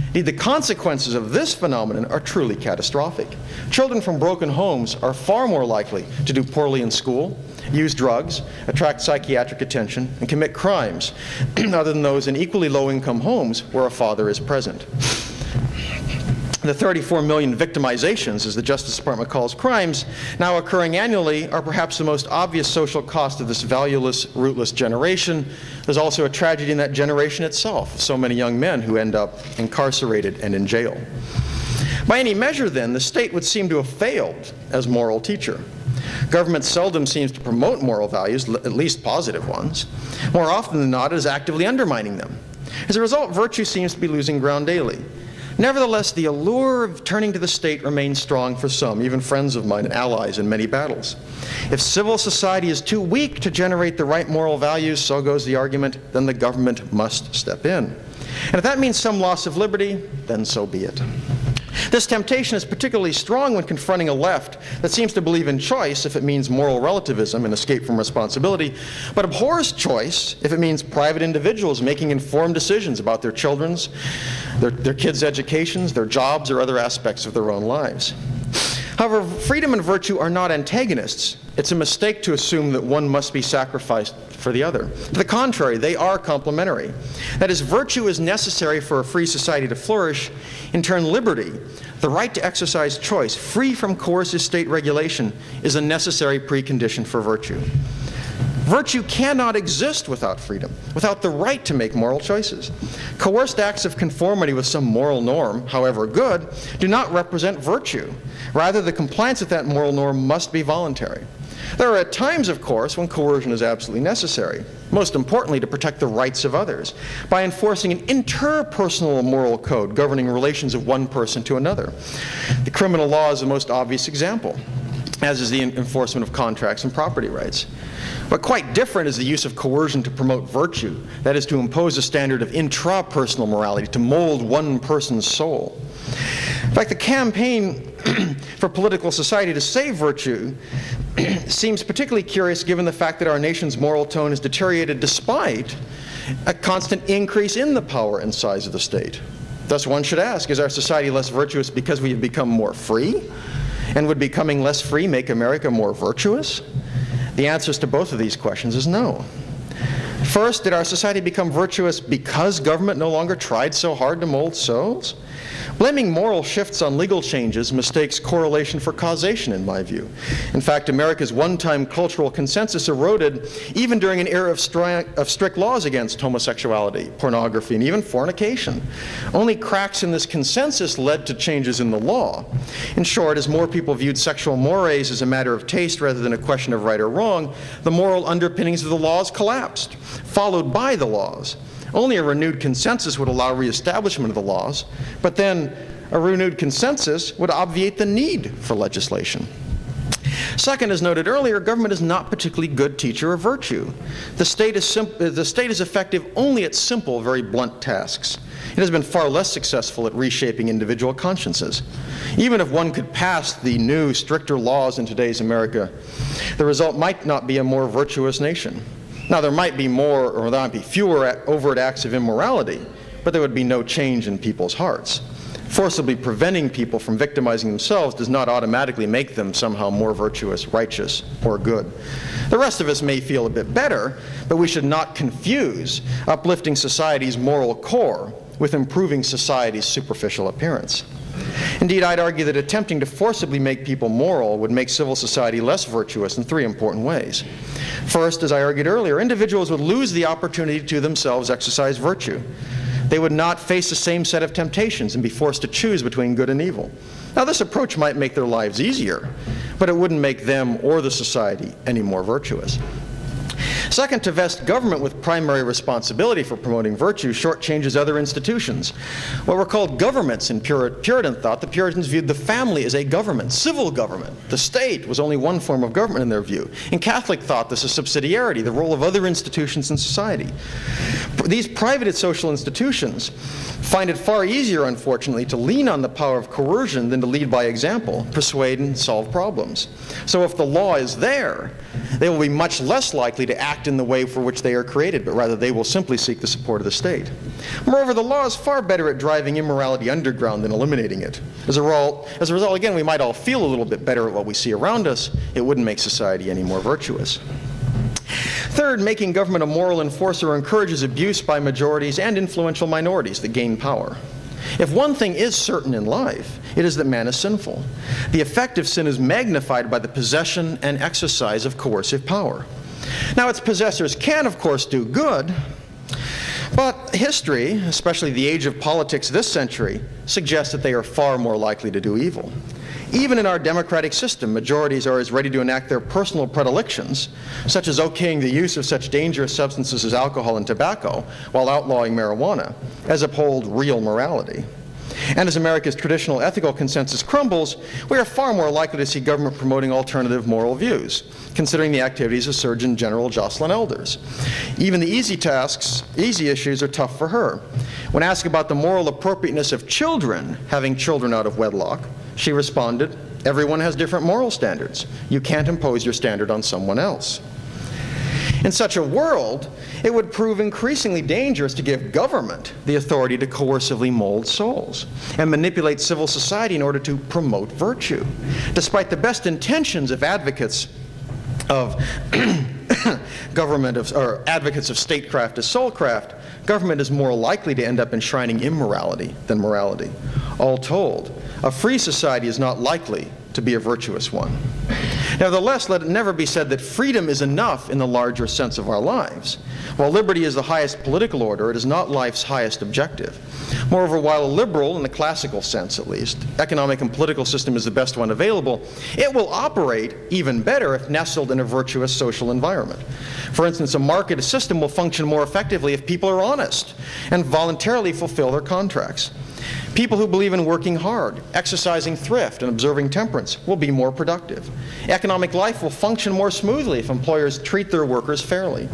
Indeed, the consequences of this phenomenon are truly catastrophic. Children from broken homes are far more likely to do poorly in school, use drugs, attract psychiatric attention, and commit crimes other than those in equally low-income homes where a father is present. The 34 million victimizations, as the Justice Department calls crimes, now occurring annually are perhaps the most obvious social cost of this valueless, rootless generation. There's also a tragedy in that generation itself, so many young men who end up incarcerated and in jail. By any measure, then, the state would seem to have failed as moral teacher. Government seldom seems to promote moral values, at least positive ones. More often than not, it is actively undermining them. As a result, virtue seems to be losing ground daily. Nevertheless, the allure of turning to the state remains strong for some, even friends of mine and allies in many battles. If civil society is too weak to generate the right moral values, so goes the argument, then the government must step in. And if that means some loss of liberty, then so be it. This temptation is particularly strong when confronting a left that seems to believe in choice if it means moral relativism and escape from responsibility, but abhors choice if it means private individuals making informed decisions about their children's, their kids' educations, their jobs, or other aspects of their own lives. However, freedom and virtue are not antagonists. It's a mistake to assume that one must be sacrificed for the other. To the contrary, they are complementary. That is, virtue is necessary for a free society to flourish. In turn, liberty, the right to exercise choice, free from coercive state regulation, is a necessary precondition for virtue. Virtue cannot exist without freedom, without the right to make moral choices. Coerced acts of conformity with some moral norm, however good, do not represent virtue. Rather, the compliance with that moral norm must be voluntary. There are at times, of course, when coercion is absolutely necessary, most importantly to protect the rights of others, by enforcing an interpersonal moral code governing relations of one person to another. The criminal law is the most obvious example, as is the enforcement of contracts and property rights. But quite different is the use of coercion to promote virtue, that is, to impose a standard of intrapersonal morality, to mold one person's soul. In fact, the campaign for political society to save virtue seems particularly curious given the fact that our nation's moral tone has deteriorated despite a constant increase in the power and size of the state. Thus, one should ask, is our society less virtuous because we have become more free? And would becoming less free make America more virtuous? The answers to both of these questions is no. First, did our society become virtuous because government no longer tried so hard to mold souls? Blaming moral shifts on legal changes mistakes correlation for causation, in my view. In fact, America's one-time cultural consensus eroded even during an era of strict laws against homosexuality, pornography, and even fornication. Only cracks in this consensus led to changes in the law. In short, as more people viewed sexual mores as a matter of taste rather than a question of right or wrong, the moral underpinnings of the laws collapsed, followed by the laws. Only a renewed consensus would allow reestablishment of the laws, but then a renewed consensus would obviate the need for legislation. Second, as noted earlier, government is not a particularly good teacher of virtue. The state is effective only at simple, very blunt tasks. It has been far less successful at reshaping individual consciences. Even if one could pass the new, stricter laws in today's America, the result might not be a more virtuous nation. Now, there might be more, or there might be fewer overt acts of immorality, but there would be no change in people's hearts. Forcibly preventing people from victimizing themselves does not automatically make them somehow more virtuous, righteous, or good. The rest of us may feel a bit better, but we should not confuse uplifting society's moral core with improving society's superficial appearance. Indeed, I'd argue that attempting to forcibly make people moral would make civil society less virtuous in three important ways. First, as I argued earlier, individuals would lose the opportunity to themselves exercise virtue. They would not face the same set of temptations and be forced to choose between good and evil. Now, this approach might make their lives easier, but it wouldn't make them or the society any more virtuous. Second, to vest government with primary responsibility for promoting virtue shortchanges other institutions. What were called governments in Puritan thought, the Puritans viewed the family as a government, civil government. The state was only one form of government in their view. In Catholic thought, this is subsidiarity, the role of other institutions in society. These private social institutions find it far easier, unfortunately, to lean on the power of coercion than to lead by example, persuade, and solve problems. So if the law is there, they will be much less likely to act in the way for which they are created, but rather they will simply seek the support of the state. Moreover, the law is far better at driving immorality underground than eliminating it. As a result, again, we might all feel a little bit better at what we see around us. It wouldn't make society any more virtuous. Third, making government a moral enforcer encourages abuse by majorities and influential minorities that gain power. If one thing is certain in life, it is that man is sinful. The effect of sin is magnified by the possession and exercise of coercive power. Now, its possessors can, of course, do good, but history, especially the age of politics this century, suggests that they are far more likely to do evil. Even in our democratic system, majorities are as ready to enact their personal predilections, such as okaying the use of such dangerous substances as alcohol and tobacco, while outlawing marijuana, as uphold real morality. And as America's traditional ethical consensus crumbles, we are far more likely to see government promoting alternative moral views, considering the activities of Surgeon General Jocelyn Elders. Even the easy issues are tough for her. When asked about the moral appropriateness of children having children out of wedlock, she responded, "Everyone has different moral standards. You can't impose your standard on someone else." In such a world, it would prove increasingly dangerous to give government the authority to coercively mold souls and manipulate civil society in order to promote virtue. Despite the best intentions of advocates of advocates of statecraft as soulcraft, government is more likely to end up enshrining immorality than morality. All told, a free society is not likely to be a virtuous one. Nevertheless, let it never be said that freedom is enough in the larger sense of our lives. While liberty is the highest political order, it is not life's highest objective. Moreover, while a liberal, in the classical sense at least, economic and political system is the best one available, it will operate even better if nestled in a virtuous social environment. For instance, a market system will function more effectively if people are honest and voluntarily fulfill their contracts. People who believe in working hard, exercising thrift, and observing temperance will be more productive. Economic life will function more smoothly if employers treat their workers fairly.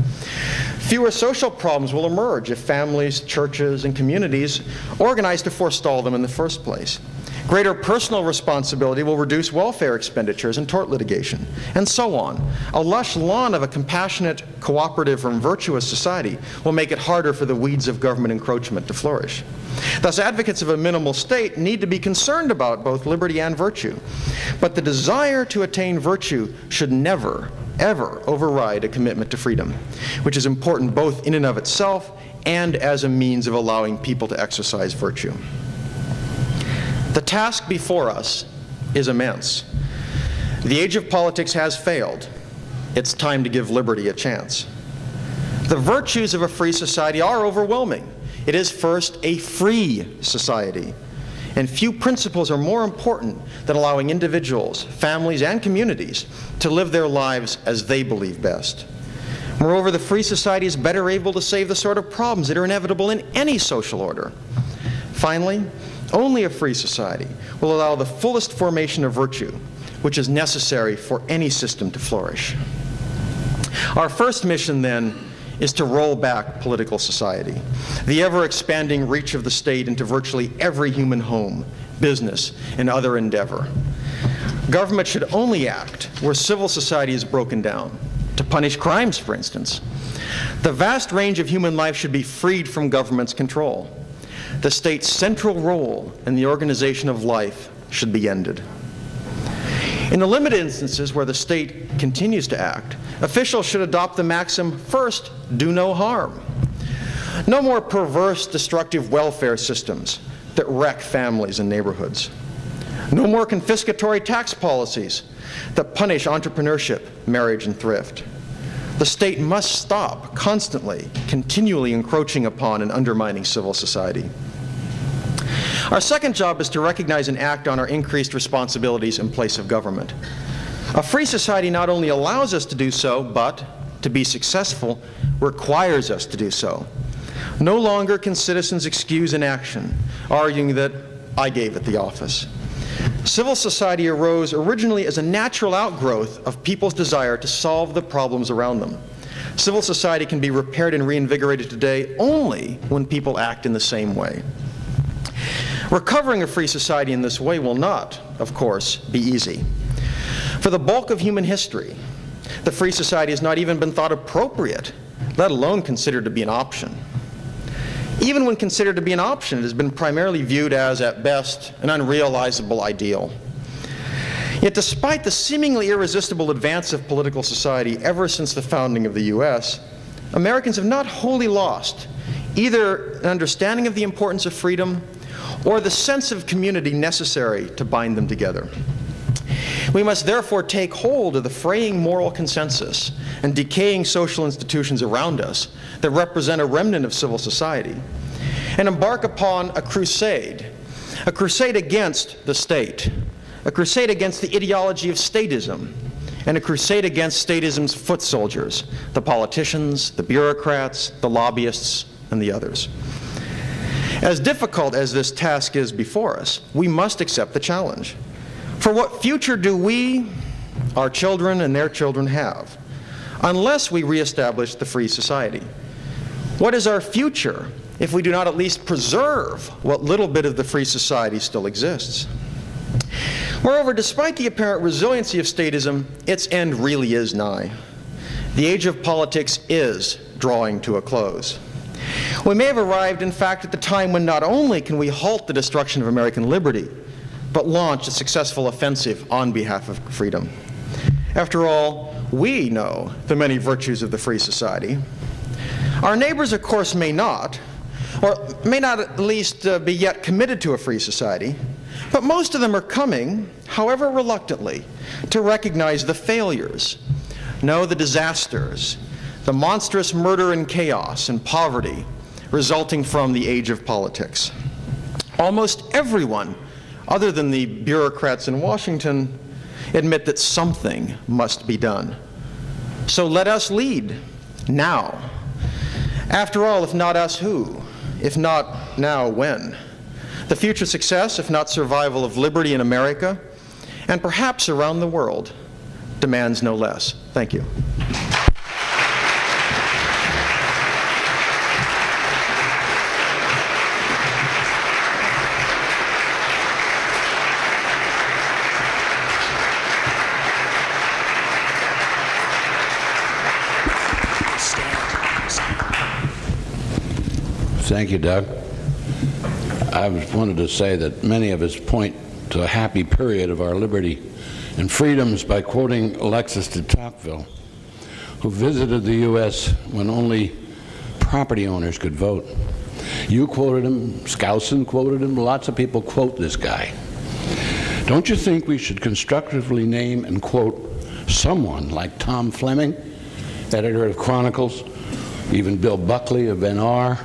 Fewer social problems will emerge if families, churches, and communities organize to forestall them in the first place. Greater personal responsibility will reduce welfare expenditures and tort litigation, and so on. A lush lawn of a compassionate, cooperative, and virtuous society will make it harder for the weeds of government encroachment to flourish. Thus, advocates of a minimal state need to be concerned about both liberty and virtue. But the desire to attain virtue should never, ever override a commitment to freedom, which is important both in and of itself and as a means of allowing people to exercise virtue. The task before us is immense. The age of politics has failed. It's time to give liberty a chance. The virtues of a free society are overwhelming. It is first a free society, and few principles are more important than allowing individuals, families, and communities to live their lives as they believe best. Moreover, the free society is better able to save the sort of problems that are inevitable in any social order. Finally, only a free society will allow the fullest formation of virtue, which is necessary for any system to flourish. Our first mission, then, is to roll back political society, the ever-expanding reach of the state into virtually every human home, business, and other endeavor. Government should only act where civil society is broken down, to punish crimes, for instance. The vast range of human life should be freed from government's control. The state's central role in the organization of life should be ended. In the limited instances where the state continues to act, officials should adopt the maxim, first, do no harm. No more perverse, destructive welfare systems that wreck families and neighborhoods. No more confiscatory tax policies that punish entrepreneurship, marriage, and thrift. The state must stop constantly, continually encroaching upon and undermining civil society. Our second job is to recognize and act on our increased responsibilities in place of government. A free society not only allows us to do so, but, to be successful, requires us to do so. No longer can citizens excuse inaction, arguing that I gave it the office. Civil society arose originally as a natural outgrowth of people's desire to solve the problems around them. Civil society can be repaired and reinvigorated today only when people act in the same way. Recovering a free society in this way will not, of course, be easy. For the bulk of human history, the free society has not even been thought appropriate, let alone considered to be an option. Even when considered to be an option, it has been primarily viewed as, at best, an unrealizable ideal. Yet despite the seemingly irresistible advance of political society ever since the founding of the U.S., Americans have not wholly lost either an understanding of the importance of freedom or the sense of community necessary to bind them together. We must therefore take hold of the fraying moral consensus and decaying social institutions around us that represent a remnant of civil society, and embark upon a crusade against the state, a crusade against the ideology of statism, and a crusade against statism's foot soldiers, the politicians, the bureaucrats, the lobbyists, and the others. As difficult as this task is before us, we must accept the challenge. For what future do we, our children, and their children have, unless we reestablish the free society? What is our future if we do not at least preserve what little bit of the free society still exists? Moreover, despite the apparent resiliency of statism, its end really is nigh. The age of politics is drawing to a close. We may have arrived, in fact, at the time when not only can we halt the destruction of American liberty, but launch a successful offensive on behalf of freedom. After all, we know the many virtues of the free society. Our neighbors, of course, may not, or may not at least be yet committed to a free society, But most of them are coming, however reluctantly, to recognize the failures, know the disasters, the monstrous murder and chaos and poverty resulting from the age of politics. Almost everyone, other than the bureaucrats in Washington, admit that something must be done. So let us lead now. After all, if not us, who? If not now, when? The future success, if not survival, of liberty in America, and perhaps around the world, demands no less. Thank you. Thank you, Doug. I wanted to say that many of us point to a happy period of our liberty and freedoms by quoting Alexis de Tocqueville, who visited the U.S. when only property owners could vote. You quoted him, Skousen quoted him, lots of people quote this guy. Don't you think we should constructively name and quote someone like Tom Fleming, editor of Chronicles, even Bill Buckley of NR,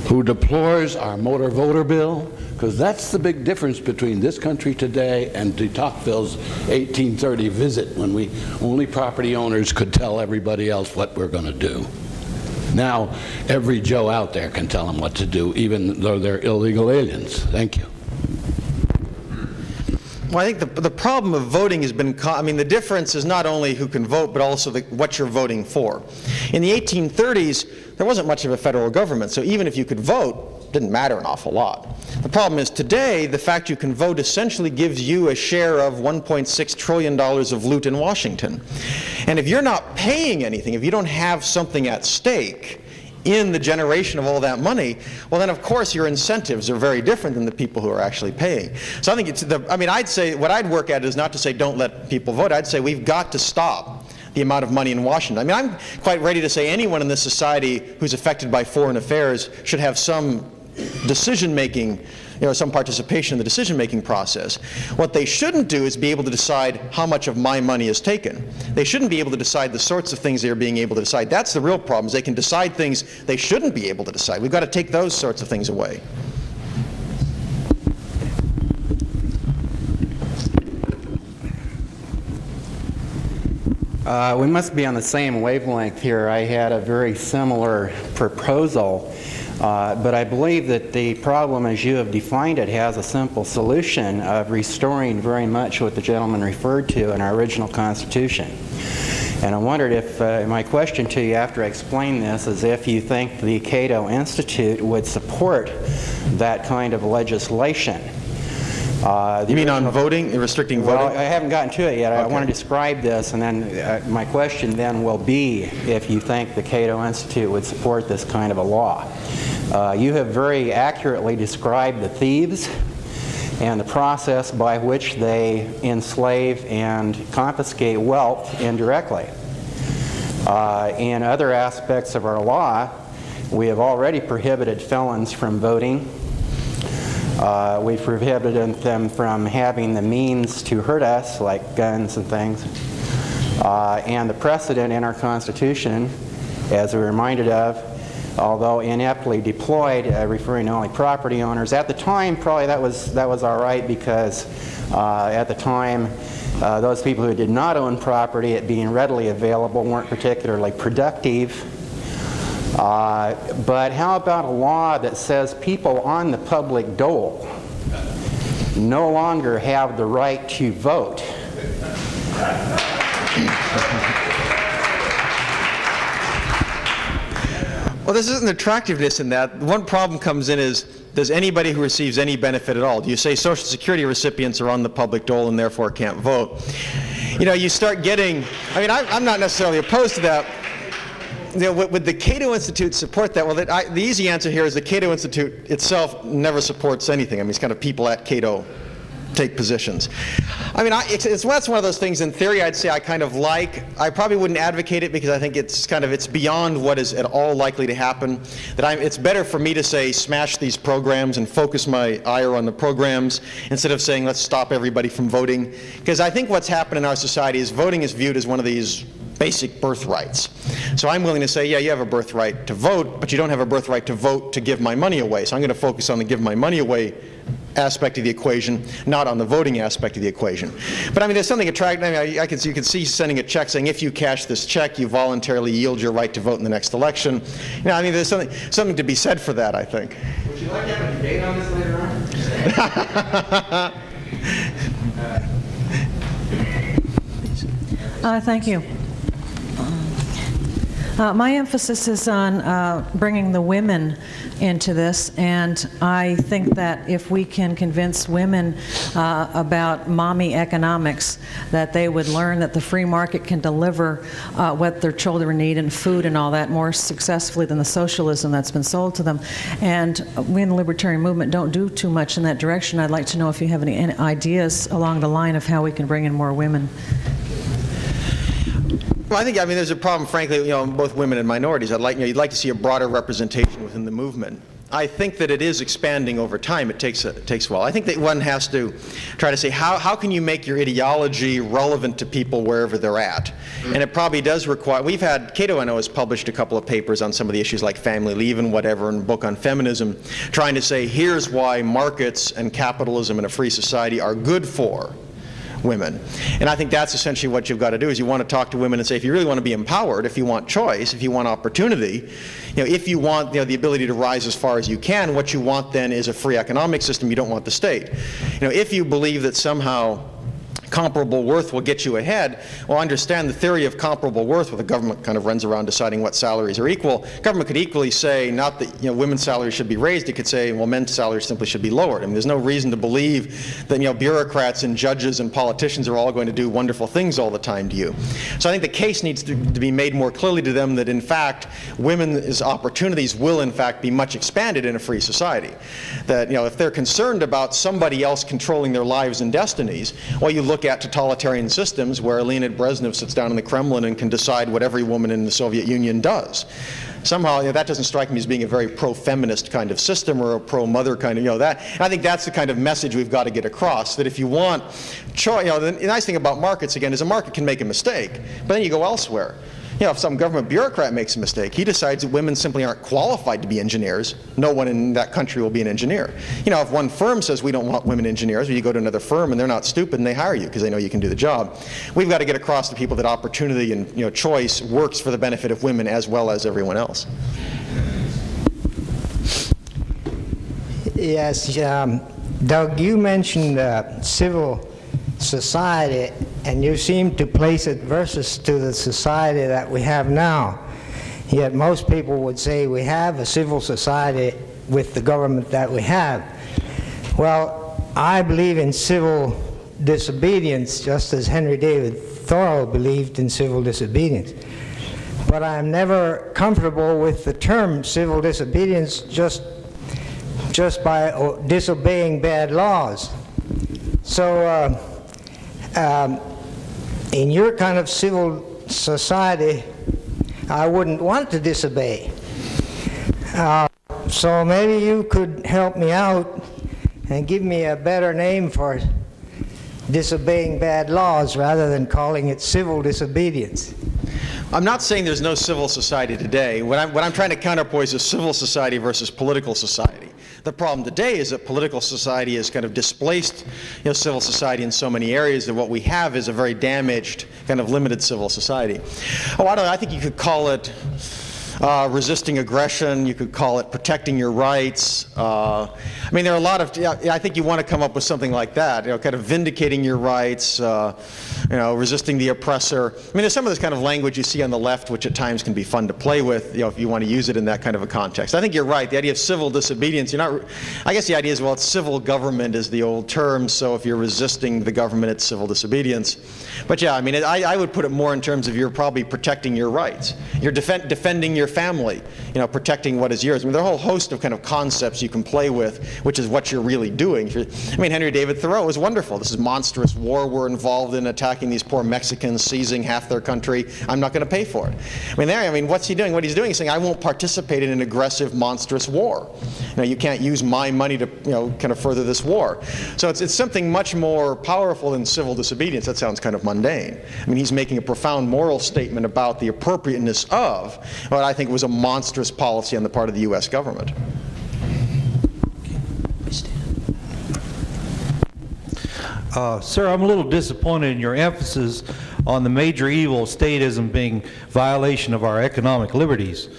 who deplores our motor voter bill? Because that's the big difference between this country today and de Tocqueville's 1830 visit, when only property owners could tell everybody else what we're going to do. Now, every Joe out there can tell them what to do, even though they're illegal aliens. Thank you. Well, I think the problem of voting has been, the difference is not only who can vote, but also what you're voting for. In the 1830s, there wasn't much of a federal government, so even if you could vote, it didn't matter an awful lot. The problem is today, the fact you can vote essentially gives you a share of $1.6 trillion of loot in Washington. And if you're not paying anything, if you don't have something at stake in the generation of all that money, well then of course your incentives are very different than the people who are actually paying. So I think I'd say what I'd work at is not to say don't let people vote. I'd say we've got to stop the amount of money in Washington. I'm quite ready to say anyone in this society who's affected by foreign affairs should have some decision-making, some participation in the decision-making process. What they shouldn't do is be able to decide how much of my money is taken. They shouldn't be able to decide the sorts of things they're being able to decide. That's the real problem, is they can decide things they shouldn't be able to decide. We've got to take those sorts of things away. We must be on the same wavelength here. I had a very similar proposal. But I believe that the problem, as you have defined it, has a simple solution of restoring very much what the gentleman referred to in our original Constitution. And I wondered if, my question to you after I explain this is if you think the Cato Institute would support that kind of legislation. You mean on voting, restricting voting? Well, I haven't gotten to it yet. Okay. I want to describe this, and then my question then will be if you think the Cato Institute would support this kind of a law. You have very accurately described the thieves and the process by which they enslave and confiscate wealth indirectly. In other aspects of our law, we have already prohibited felons from voting. We've prohibited them from having the means to hurt us, like guns and things. And the precedent in our Constitution, as we're reminded of, although ineptly deployed, referring to only property owners. At the time, probably that was all right, because at the time, those people who did not own property, it being readily available, weren't particularly productive. But how about a law that says people on the public dole no longer have the right to vote? Well, this isn't attractiveness in that. One problem comes in is, does anybody who receives any benefit at all? Do you say Social Security recipients are on the public dole and therefore can't vote? You start getting, I'm not necessarily opposed to that. Would the Cato Institute support that? Well, the easy answer here is the Cato Institute itself never supports anything. It's kind of people at Cato take positions. I mean, that's one of those things in theory I'd say I kind of like. I probably wouldn't advocate it because I think it's beyond what is at all likely to happen. It's better for me to say smash these programs and focus my ire on the programs instead of saying let's stop everybody from voting. Because I think what's happened in our society is voting is viewed as one of these basic birthrights. So I'm willing to say, yeah, you have a birthright to vote, but you don't have a birthright to vote to give my money away. So I'm going to focus on the give my money away aspect of the equation, not on the voting aspect of the equation. But I mean, there's something attractive. I mean, you can see sending a check saying, if you cash this check, you voluntarily yield your right to vote in the next election. You know, I mean, there's something to be said for that, I think. Would you like to have a debate on this later on? Thank you. My emphasis is on bringing the women into this, and I think that if we can convince women about mommy economics, that they would learn that the free market can deliver what their children need and food and all that more successfully than the socialism that's been sold to them. And we in the libertarian movement don't do too much in that direction. I'd like to know if you have any ideas along the line of how we can bring in more women. Well, I mean, there's a problem, frankly, both women and minorities. You'd like to see a broader representation within the movement. I think that it is expanding over time. It takes a while. I think that one has to try to say, how can you make your ideology relevant to people wherever they're at? And it probably does require, Cato, I know, has published a couple of papers on some of the issues like family leave and whatever, and a book on feminism, trying to say, here's why markets and capitalism in a free society are good for women. And I think that's essentially what you've got to do, is you want to talk to women and say, if you really want to be empowered, if you want choice, if you want opportunity, if you want the ability to rise as far as you can, what you want then is a free economic system. You don't want the state. If you believe that somehow comparable worth will get you ahead, well, understand the theory of comparable worth, where the government kind of runs around deciding what salaries are equal. Government could equally say not that women's salaries should be raised. It could say, well, men's salaries simply should be lowered. I mean, there's no reason to believe that bureaucrats and judges and politicians are all going to do wonderful things all the time to you. So I think the case needs to be made more clearly to them that in fact women's opportunities will in fact be much expanded in a free society. That if they're concerned about somebody else controlling their lives and destinies, well, you look at totalitarian systems where Leonid Brezhnev sits down in the Kremlin and can decide what every woman in the Soviet Union does. Somehow, that doesn't strike me as being a very pro-feminist kind of system or a pro-mother kind of, that. And I think that's the kind of message we've got to get across, that if you want choice, the nice thing about markets, again, is a market can make a mistake, but then you go elsewhere. If some government bureaucrat makes a mistake, he decides that women simply aren't qualified to be engineers. No one in that country will be an engineer. If one firm says we don't want women engineers, well, you go to another firm and they're not stupid and they hire you because they know you can do the job. We've got to get across to people that opportunity and choice works for the benefit of women as well as everyone else. Yes, Doug, you mentioned civil society, and you seem to place it versus to the society that we have now. Yet most people would say we have a civil society with the government that we have. Well, I believe in civil disobedience, just as Henry David Thoreau believed in civil disobedience. But I'm never comfortable with the term civil disobedience just by disobeying bad laws. So in your kind of civil society, I wouldn't want to disobey. So maybe you could help me out and give me a better name for disobeying bad laws rather than calling it civil disobedience. I'm not saying there's no civil society today. What I'm trying to counterpoise is civil society versus political society. The problem today is that political society has kind of displaced civil society in so many areas that what we have is a very damaged, kind of limited civil society. Oh, I don't know, I think you could call it resisting aggression, you could call it protecting your rights. I mean, there are a lot of, I think you want to come up with something like that, kind of vindicating your rights, resisting the oppressor. I mean, there's some of this kind of language you see on the left, which at times can be fun to play with, if you want to use it in that kind of a context. I think you're right. The idea of civil disobedience, I guess the idea is, well, it's civil government is the old term, so if you're resisting the government, it's civil disobedience. But yeah, I mean, I would put it more in terms of you're probably protecting your rights. You're defending your family, protecting what is yours. I mean, there are a whole host of kind of concepts you can play with, which is what you're really doing. Henry David Thoreau was wonderful. This is monstrous war we're involved in, attacking these poor Mexicans, seizing half their country. I'm not going to pay for it. What's he doing? What he's doing is saying, I won't participate in an aggressive, monstrous war. You can't use my money to, kind of further this war. So it's something much more powerful than civil disobedience. That sounds kind of mundane. He's making a profound moral statement about the appropriateness of what I think was a monstrous policy on the part of the U.S. government. Sir, I'm a little disappointed in your emphasis on the major evil of statism being violation of our economic liberties.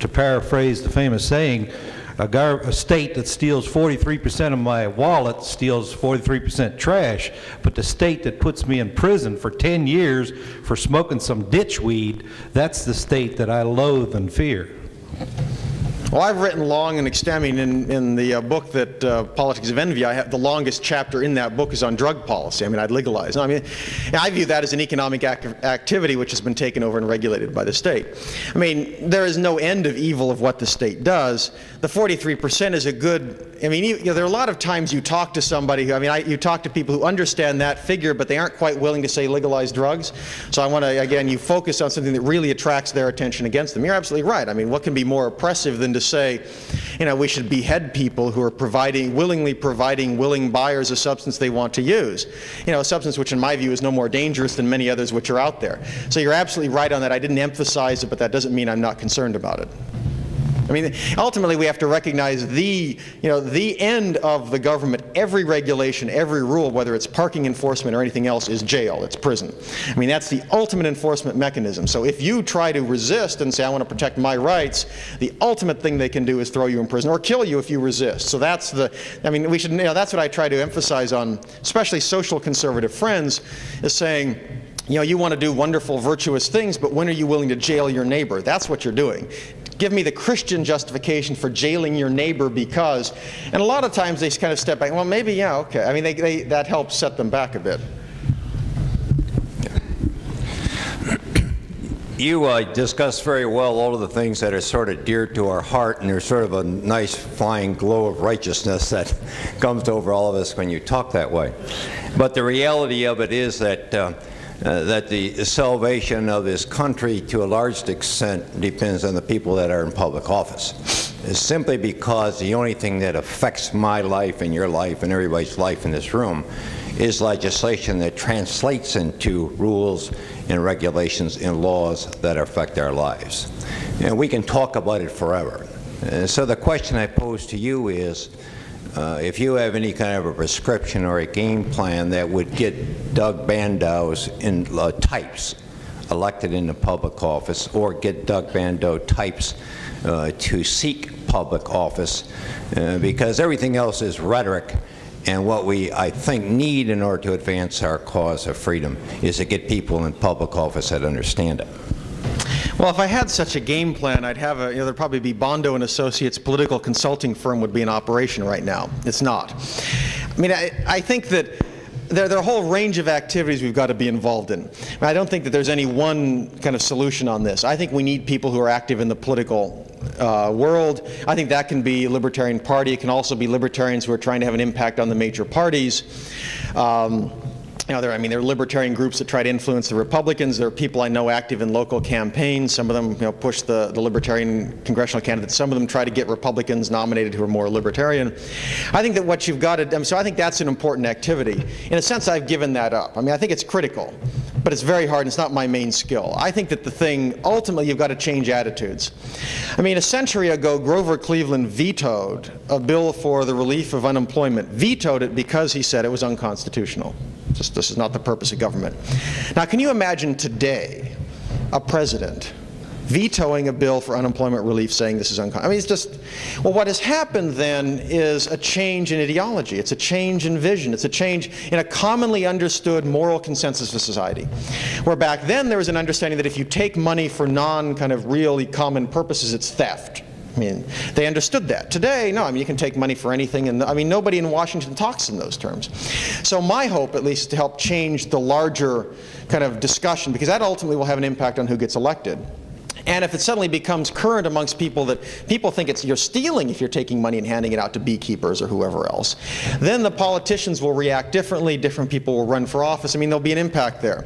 To paraphrase the famous saying, a state that steals 43% of my wallet steals 43% trash, but the state that puts me in prison for 10 years for smoking some ditch weed, that's the state that I loathe and fear. Well, I've written long and extending in the book that Politics of Envy. The longest chapter in that book is on drug policy. I'd legalize. I view that as an economic activity which has been taken over and regulated by the state. There is no end of evil of what the state does. The 43% is a good. There are a lot of times you talk to somebody who, you talk to people who understand that figure, but they aren't quite willing to say legalize drugs. So I want to, again, you focus on something that really attracts their attention against them. You're absolutely right. What can be more oppressive than to say, we should behead people who are willingly providing willing buyers a substance they want to use. A substance which in my view is no more dangerous than many others which are out there. So you're absolutely right on that. I didn't emphasize it, but that doesn't mean I'm not concerned about it. Ultimately we have to recognize the end of the government. Every regulation, every rule, whether it's parking enforcement or anything else, is jail, it's prison. That's the ultimate enforcement mechanism. So if you try to resist and say, I want to protect my rights, the ultimate thing they can do is throw you in prison or kill you if you resist. So that's we should, that's what I try to emphasize on, especially social conservative friends, is saying, you want to do wonderful, virtuous things, but when are you willing to jail your neighbor? That's what you're doing. Give me the Christian justification for jailing your neighbor because, and a lot of times they kind of step back, well, maybe, yeah, okay. That helps set them back a bit. You discussed very well all of the things that are sort of dear to our heart, and there's sort of a nice flying glow of righteousness that comes over all of us when you talk that way. But the reality of it is that the salvation of this country to a large extent depends on the people that are in public office. It's simply because the only thing that affects my life and your life and everybody's life in this room is legislation that translates into rules and regulations and laws that affect our lives. And we can talk about it forever. So the question I pose to you is, if you have any kind of a prescription or a game plan that would get Doug Bandow's types elected into public office, or get Doug Bandow types to seek public office, because everything else is rhetoric, and what we, I think, need in order to advance our cause of freedom is to get people in public office that understand it. Well, if I had such a game plan, I'd have there'd probably be Bandow and Associates political consulting firm would be in operation right now. It's not. I think that there are a whole range of activities we've got to be involved in. I don't think that there's any one kind of solution on this. I think we need people who are active in the political world. I think that can be Libertarian Party. It can also be libertarians who are trying to have an impact on the major parties. There are libertarian groups that try to influence the Republicans. There are people I know active in local campaigns. Some of them push the libertarian congressional candidates. Some of them try to get Republicans nominated who are more libertarian. I think that what you've got to, so I think that's an important activity. In a sense, I've given that up. I think it's critical, but it's very hard and it's not my main skill. I think that the thing, ultimately, you've got to change attitudes. A century ago, Grover Cleveland vetoed a bill for the relief of unemployment. Vetoed it because he said it was unconstitutional. This is not the purpose of government. Now, can you imagine today a president vetoing a bill for unemployment relief saying this is unconstitutional? It's just, well, what has happened then is a change in ideology. It's a change in vision. It's a change in a commonly understood moral consensus of society. Where back then there was an understanding that if you take money for kind of really common purposes, it's theft. They understood that. Today, no, you can take money for anything, and nobody in Washington talks in those terms. So my hope, at least, is to help change the larger kind of discussion, because that ultimately will have an impact on who gets elected, And if it suddenly becomes current amongst people that people think you're stealing if you're taking money and handing it out to beekeepers or whoever else, then the politicians will react differently, different people will run for office. I mean, there'll be an impact there.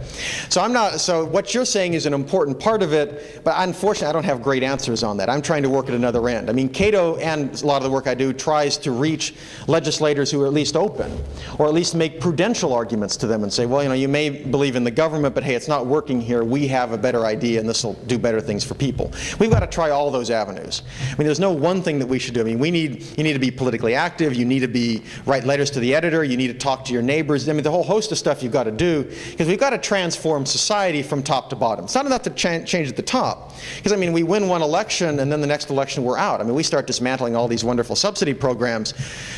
So what you're saying is an important part of it, but unfortunately I don't have great answers on that. I'm trying to work at another end. I mean, Cato and a lot of the work I do tries to reach legislators who are at least open, or at least make prudential arguments to them and say, well, you may believe in the government, but hey, it's not working here. We have a better idea and this will do better things for people. We've got to try all those avenues. I mean, there's no one thing that we should do. I mean, you need to be politically active, you need to write letters to the editor, you need to talk to your neighbors. I mean, the whole host of stuff you've got to do, because we've got to transform society from top to bottom. It's not enough to change at the top, because I mean, we win one election and then the next election we're out. I mean, we start dismantling all these wonderful subsidy programs.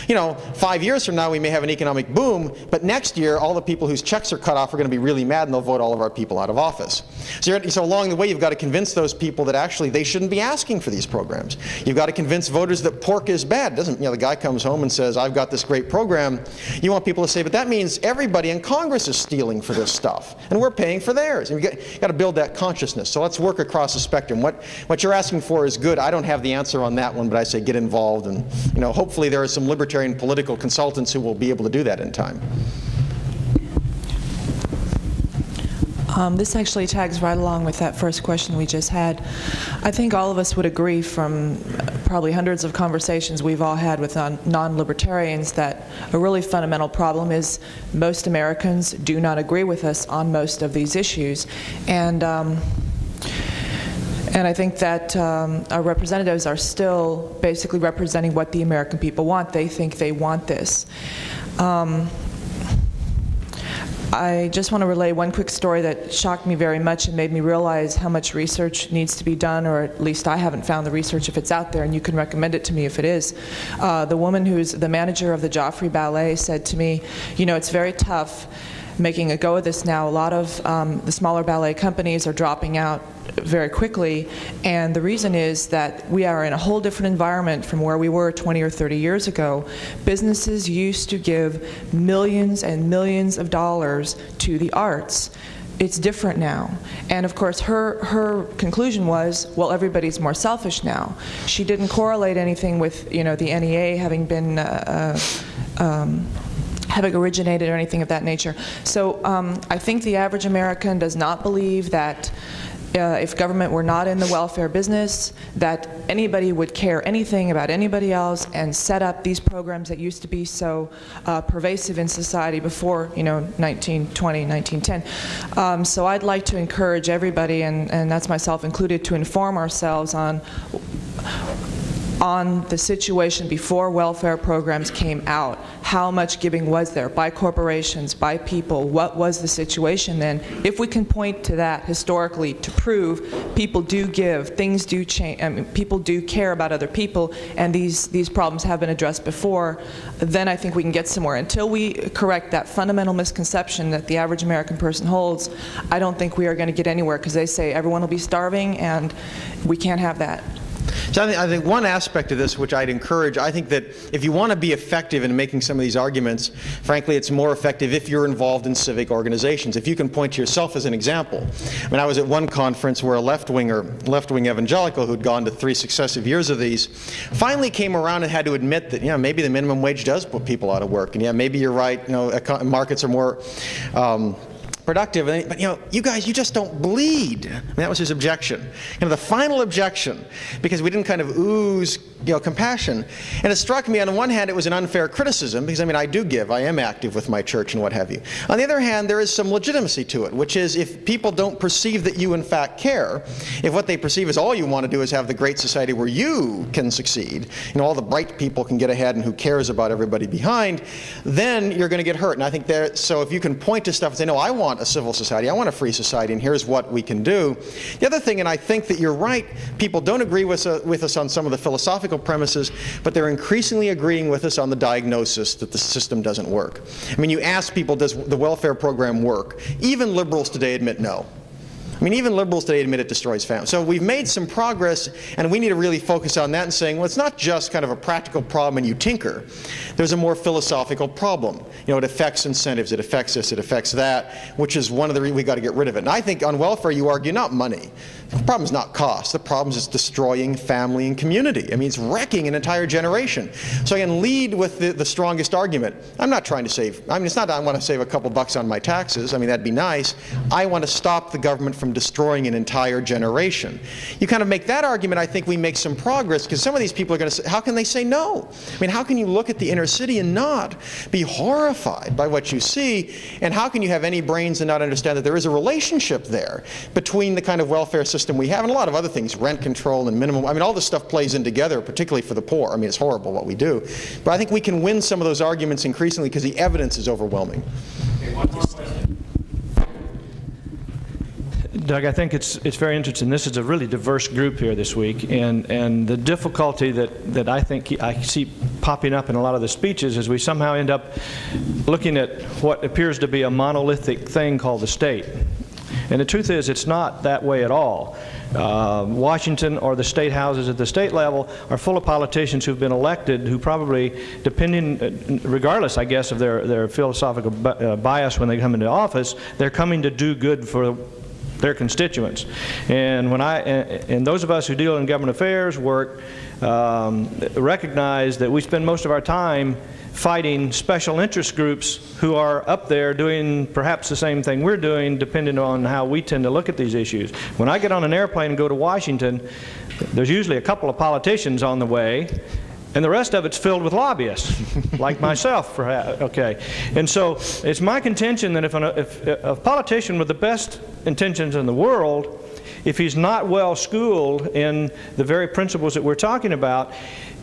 5 years from now we may have an economic boom, but next year all the people whose checks are cut off are going to be really mad and they'll vote all of our people out of office. So along the way you've got to convince those people that actually they shouldn't be asking for these programs. You've got to convince voters that pork is bad. The guy comes home and says, I've got this great program. You want people to say, but that means everybody in Congress is stealing for this stuff, and we're paying for theirs. And you've got to build that consciousness. So let's work across the spectrum. What you're asking for is good. I don't have the answer on that one, but I say get involved, and hopefully there are some libertarian political consultants who will be able to do that in time. This actually tags right along with that first question we just had. I think all of us would agree from probably hundreds of conversations we've all had with non-libertarians that a really fundamental problem is most Americans do not agree with us on most of these issues. And I think that our representatives are still basically representing what the American people want. They think they want this. I just want to relay one quick story that shocked me very much and made me realize how much research needs to be done, or at least I haven't found the research if it's out there, and you can recommend it to me if it is. The woman who's the manager of the Joffrey Ballet said to me, it's very tough making a go of this now. A lot of the smaller ballet companies are dropping out very quickly, and the reason is that we are in a whole different environment from where we were 20 or 30 years ago. Businesses used to give millions and millions of dollars to the arts. It's different now. And of course her conclusion was, well, everybody's more selfish now. She didn't correlate anything with the NEA having been having originated or anything of that nature. So I think the average American does not believe that if government were not in the welfare business, that anybody would care anything about anybody else and set up these programs that used to be so pervasive in society before 1920, 1910. So I'd like to encourage everybody, and that's myself included, to inform ourselves on the situation before welfare programs came out. How much giving was there by corporations, by people? What was the situation then? If we can point to that historically to prove people do give, things do change, people do care about other people, and these problems have been addressed before, then I think we can get somewhere. Until we correct that fundamental misconception that the average American person holds, I don't think we are going to get anywhere, because they say everyone will be starving, and we can't have that. So I think one aspect of this which I'd encourage, I think that if you want to be effective in making some of these arguments, frankly it's more effective if you're involved in civic organizations, if you can point to yourself as an example. I mean, I was at one conference where a left-wing evangelical who'd gone to 3 successive years of these finally came around and had to admit that maybe the minimum wage does put people out of work, and maybe you're right, markets are more productive, but you guys, you just don't bleed. I mean, that was his objection. The final objection, because we didn't kind of ooze compassion. And it struck me, on one hand, it was an unfair criticism, because I do give, I am active with my church and what have you. On the other hand, there is some legitimacy to it, which is if people don't perceive that you in fact care, if what they perceive is all you want to do is have the great society where you can succeed, all the bright people can get ahead and who cares about everybody behind, then you're going to get hurt. And I think so if you can point to stuff and say, no, I want a civil society, I want a free society, and here's what we can do. The other thing, and I think that you're right, people don't agree with us on some of the philosophical premises, but they're increasingly agreeing with us on the diagnosis that the system doesn't work. I mean, you ask people, does the welfare program work? Even liberals today admit no. I mean, even liberals today admit it destroys families. So we've made some progress, and we need to really focus on that and saying, well, it's not just kind of a practical problem and you tinker. There's a more philosophical problem. You know, it affects incentives, it affects this, it affects that, which is one of the reasons we've got to get rid of it. And I think on welfare you argue not money. The problem is not cost. The problem is it's destroying family and community. I mean, it's wrecking an entire generation. So I can lead with the strongest argument. I'm not trying to save, I mean, it's not that I want to save a couple bucks on my taxes. I mean, that'd be nice. I want to stop the government from destroying an entire generation. You kind of make that argument, I think we make some progress, because some of these people are going to say, how can they say no? I mean, how can you look at the inner city and not be horrified by what you see? And how can you have any brains and not understand that there is a relationship there between the kind of welfare system we have and a lot of other things, rent control and minimum, I mean, all this stuff plays in together, particularly for the poor. I mean, it's horrible what we do. But I think we can win some of those arguments increasingly because the evidence is overwhelming. Okay, one more question. Doug, I think it's very interesting. This is a really diverse group here this week, and the difficulty that I think I see popping up in a lot of the speeches is we somehow end up looking at what appears to be a monolithic thing called the state. And the truth is, it's not that way at all. Washington or the state houses at the state level are full of politicians who've been elected who probably, depending, regardless, I guess, of their philosophical bias when they come into office, they're coming to do good for their constituents. And and those of us who deal in government affairs work recognize that we spend most of our time fighting special interest groups who are up there doing perhaps the same thing we're doing, depending on how we tend to look at these issues. When I get on an airplane and go to Washington, there's usually a couple of politicians on the way, and the rest of it's filled with lobbyists, like myself, perhaps. Okay. And so it's my contention that if a politician with the best intentions in the world, if he's not well schooled in the very principles that we're talking about,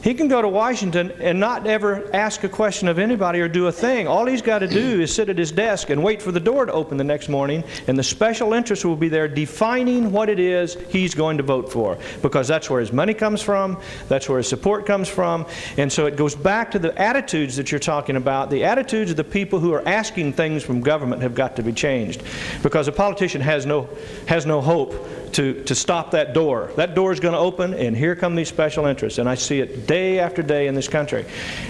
he can go to Washington and not ever ask a question of anybody or do a thing. All he's got to do is sit at his desk and wait for the door to open the next morning, and the special interest will be there defining what it is he's going to vote for, because that's where his money comes from, that's where his support comes from. And so it goes back to the attitudes that you're talking about. The attitudes of the people who are asking things from government have got to be changed, because a politician has no hope to stop that door. That door is going to open, and here come these special interests, and I see it day after day in this country.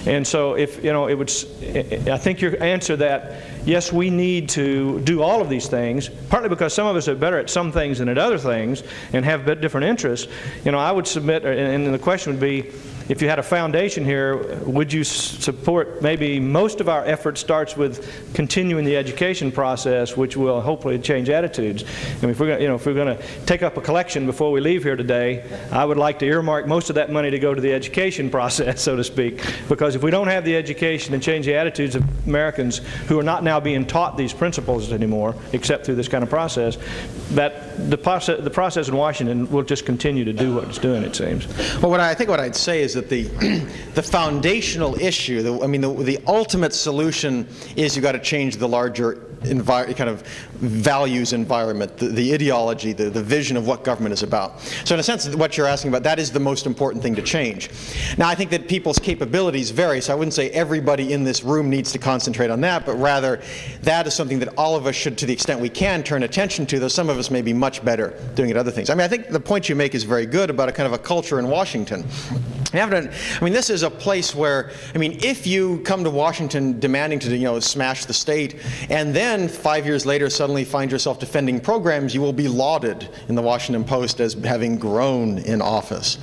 And so, if you know, I think your answer that yes, we need to do all of these things, partly because some of us are better at some things than at other things, and have different interests. You know, I would submit, and the question would be, if you had a foundation here, would you support maybe most of our effort starts with continuing the education process, which will hopefully change attitudes. I mean, if we're going to take up a collection before we leave here today, I would like to earmark most of that money to go to the education process, so to speak, because if we don't have the education and change the attitudes of Americans who are not now being taught these principles anymore, except through this kind of process, that the process in Washington will just continue to do what it's doing, it seems. Well, I think what I'd say is that the foundational issue, the ultimate solution is you've got to change the larger kind of values environment, the ideology, the vision of what government is about. So in a sense, what you're asking about, that is the most important thing to change. Now, I think that people's capabilities vary, so I wouldn't say everybody in this room needs to concentrate on that, but rather that is something that all of us should, to the extent we can, turn attention to, though some of us may be much better doing it other things. I mean, I think the point you make is very good about a kind of a culture in Washington. This is a place where, if you come to Washington demanding to, smash the state, and then 5 years later suddenly find yourself defending programs, you will be lauded in the Washington Post as having grown in office.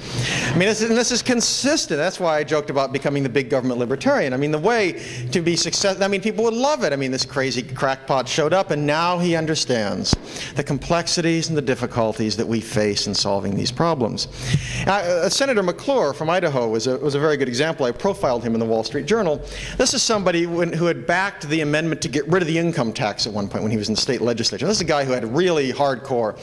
This is consistent. That's why I joked about becoming the big government libertarian. The way to be successful, people would love it. This crazy crackpot showed up, and now he understands the complexities and the difficulties that we face in solving these problems. Senator McClure from Idaho was a very good example. I profiled him in the Wall Street Journal. This is somebody who had backed the amendment to get rid of the income tax at one point when he was in the state legislature. This is a guy who had really hardcore.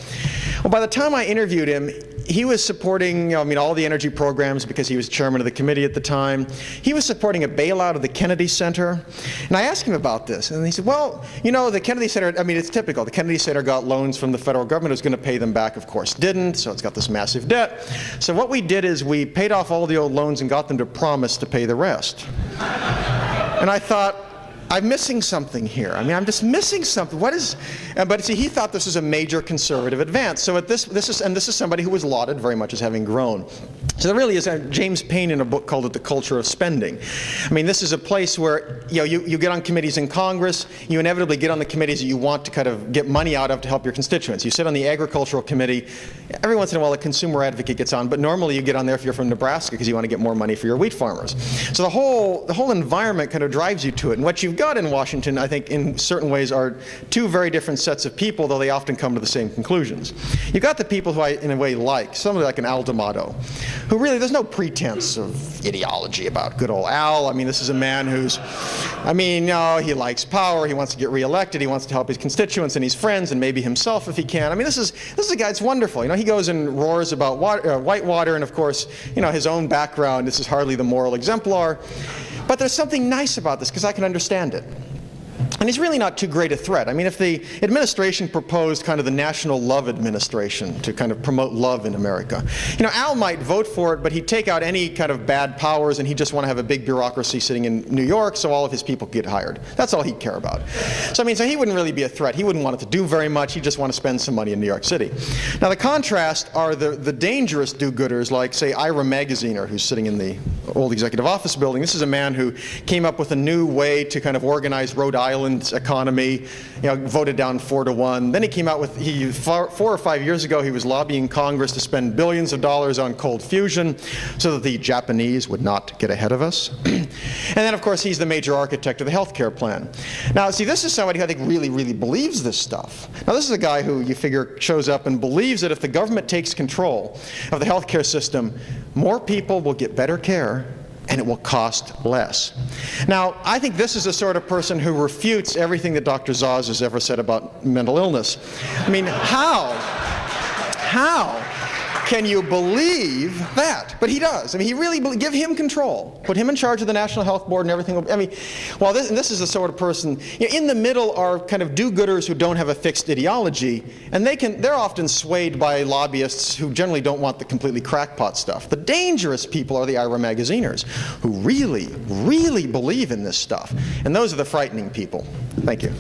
Well, by the time I interviewed him, he was supporting, all the energy programs because he was chairman of the committee at the time. He was supporting a bailout of the Kennedy Center. And I asked him about this, and he said, well, the Kennedy Center, it's typical. The Kennedy Center got loans from the federal government. It was going to pay them back, of course, didn't, so it's got this massive debt. So what we did is we paid off all the old loans and got them to promise to pay the rest. And I thought, I'm missing something here. I mean, I'm just missing something. What is? But see, he thought this was a major conservative advance. So this is somebody who was lauded very much as having grown. So there really is. James Paine in a book called it The Culture of Spending. I mean, this is a place where you get on committees in Congress. You inevitably get on the committees that you want to kind of get money out of to help your constituents. You sit on the Agricultural Committee. Every once in a while, a consumer advocate gets on, but normally you get on there if you're from Nebraska because you want to get more money for your wheat farmers. So the whole environment kind of drives you to it. And what you've got in Washington, I think, in certain ways, are two very different sets of people, though they often come to the same conclusions. You've got the people who I, in a way, like, somebody like an Al D'Amato, who really, there's no pretense of ideology about good old Al. I mean, this is a man who's, he likes power, he wants to get reelected, he wants to help his constituents and his friends and maybe himself if he can. I mean, this is a guy that's wonderful. He goes and roars about Whitewater, and of course, his own background. This is hardly the moral exemplar. But there's something nice about this because I can understand it. And he's really not too great a threat. I mean, if the administration proposed kind of the National Love Administration to kind of promote love in America, Al might vote for it, but he'd take out any kind of bad powers, and he'd just want to have a big bureaucracy sitting in New York so all of his people could get hired. That's all he'd care about. So he wouldn't really be a threat. He wouldn't want it to do very much. He'd just want to spend some money in New York City. Now, the contrast are the dangerous do-gooders like, say, Ira Magaziner, who's sitting in the old executive office building. This is a man who came up with a new way to kind of organize Rhode Island's economy, voted down 4-1. Then he came out with, 4 or 5 years ago, he was lobbying Congress to spend billions of dollars on cold fusion so that the Japanese would not get ahead of us. And then, of course, he's the major architect of the health care plan. Now, see, this is somebody who I think really, really believes this stuff. Now, this is a guy who you figure shows up and believes that if the government takes control of the health care system, more people will get better care and it will cost less. Now, I think this is the sort of person who refutes everything that Dr. Zaz has ever said about mental illness. I mean, how can you believe that? But he does. He really give him control. Put him in charge of the National Health Board and everything. This is the sort of person, in the middle are kind of do-gooders who don't have a fixed ideology, and they're often swayed by lobbyists who generally don't want the completely crackpot stuff. The dangerous people are the Ira Magaziners, who really, really believe in this stuff. And those are the frightening people. Thank you.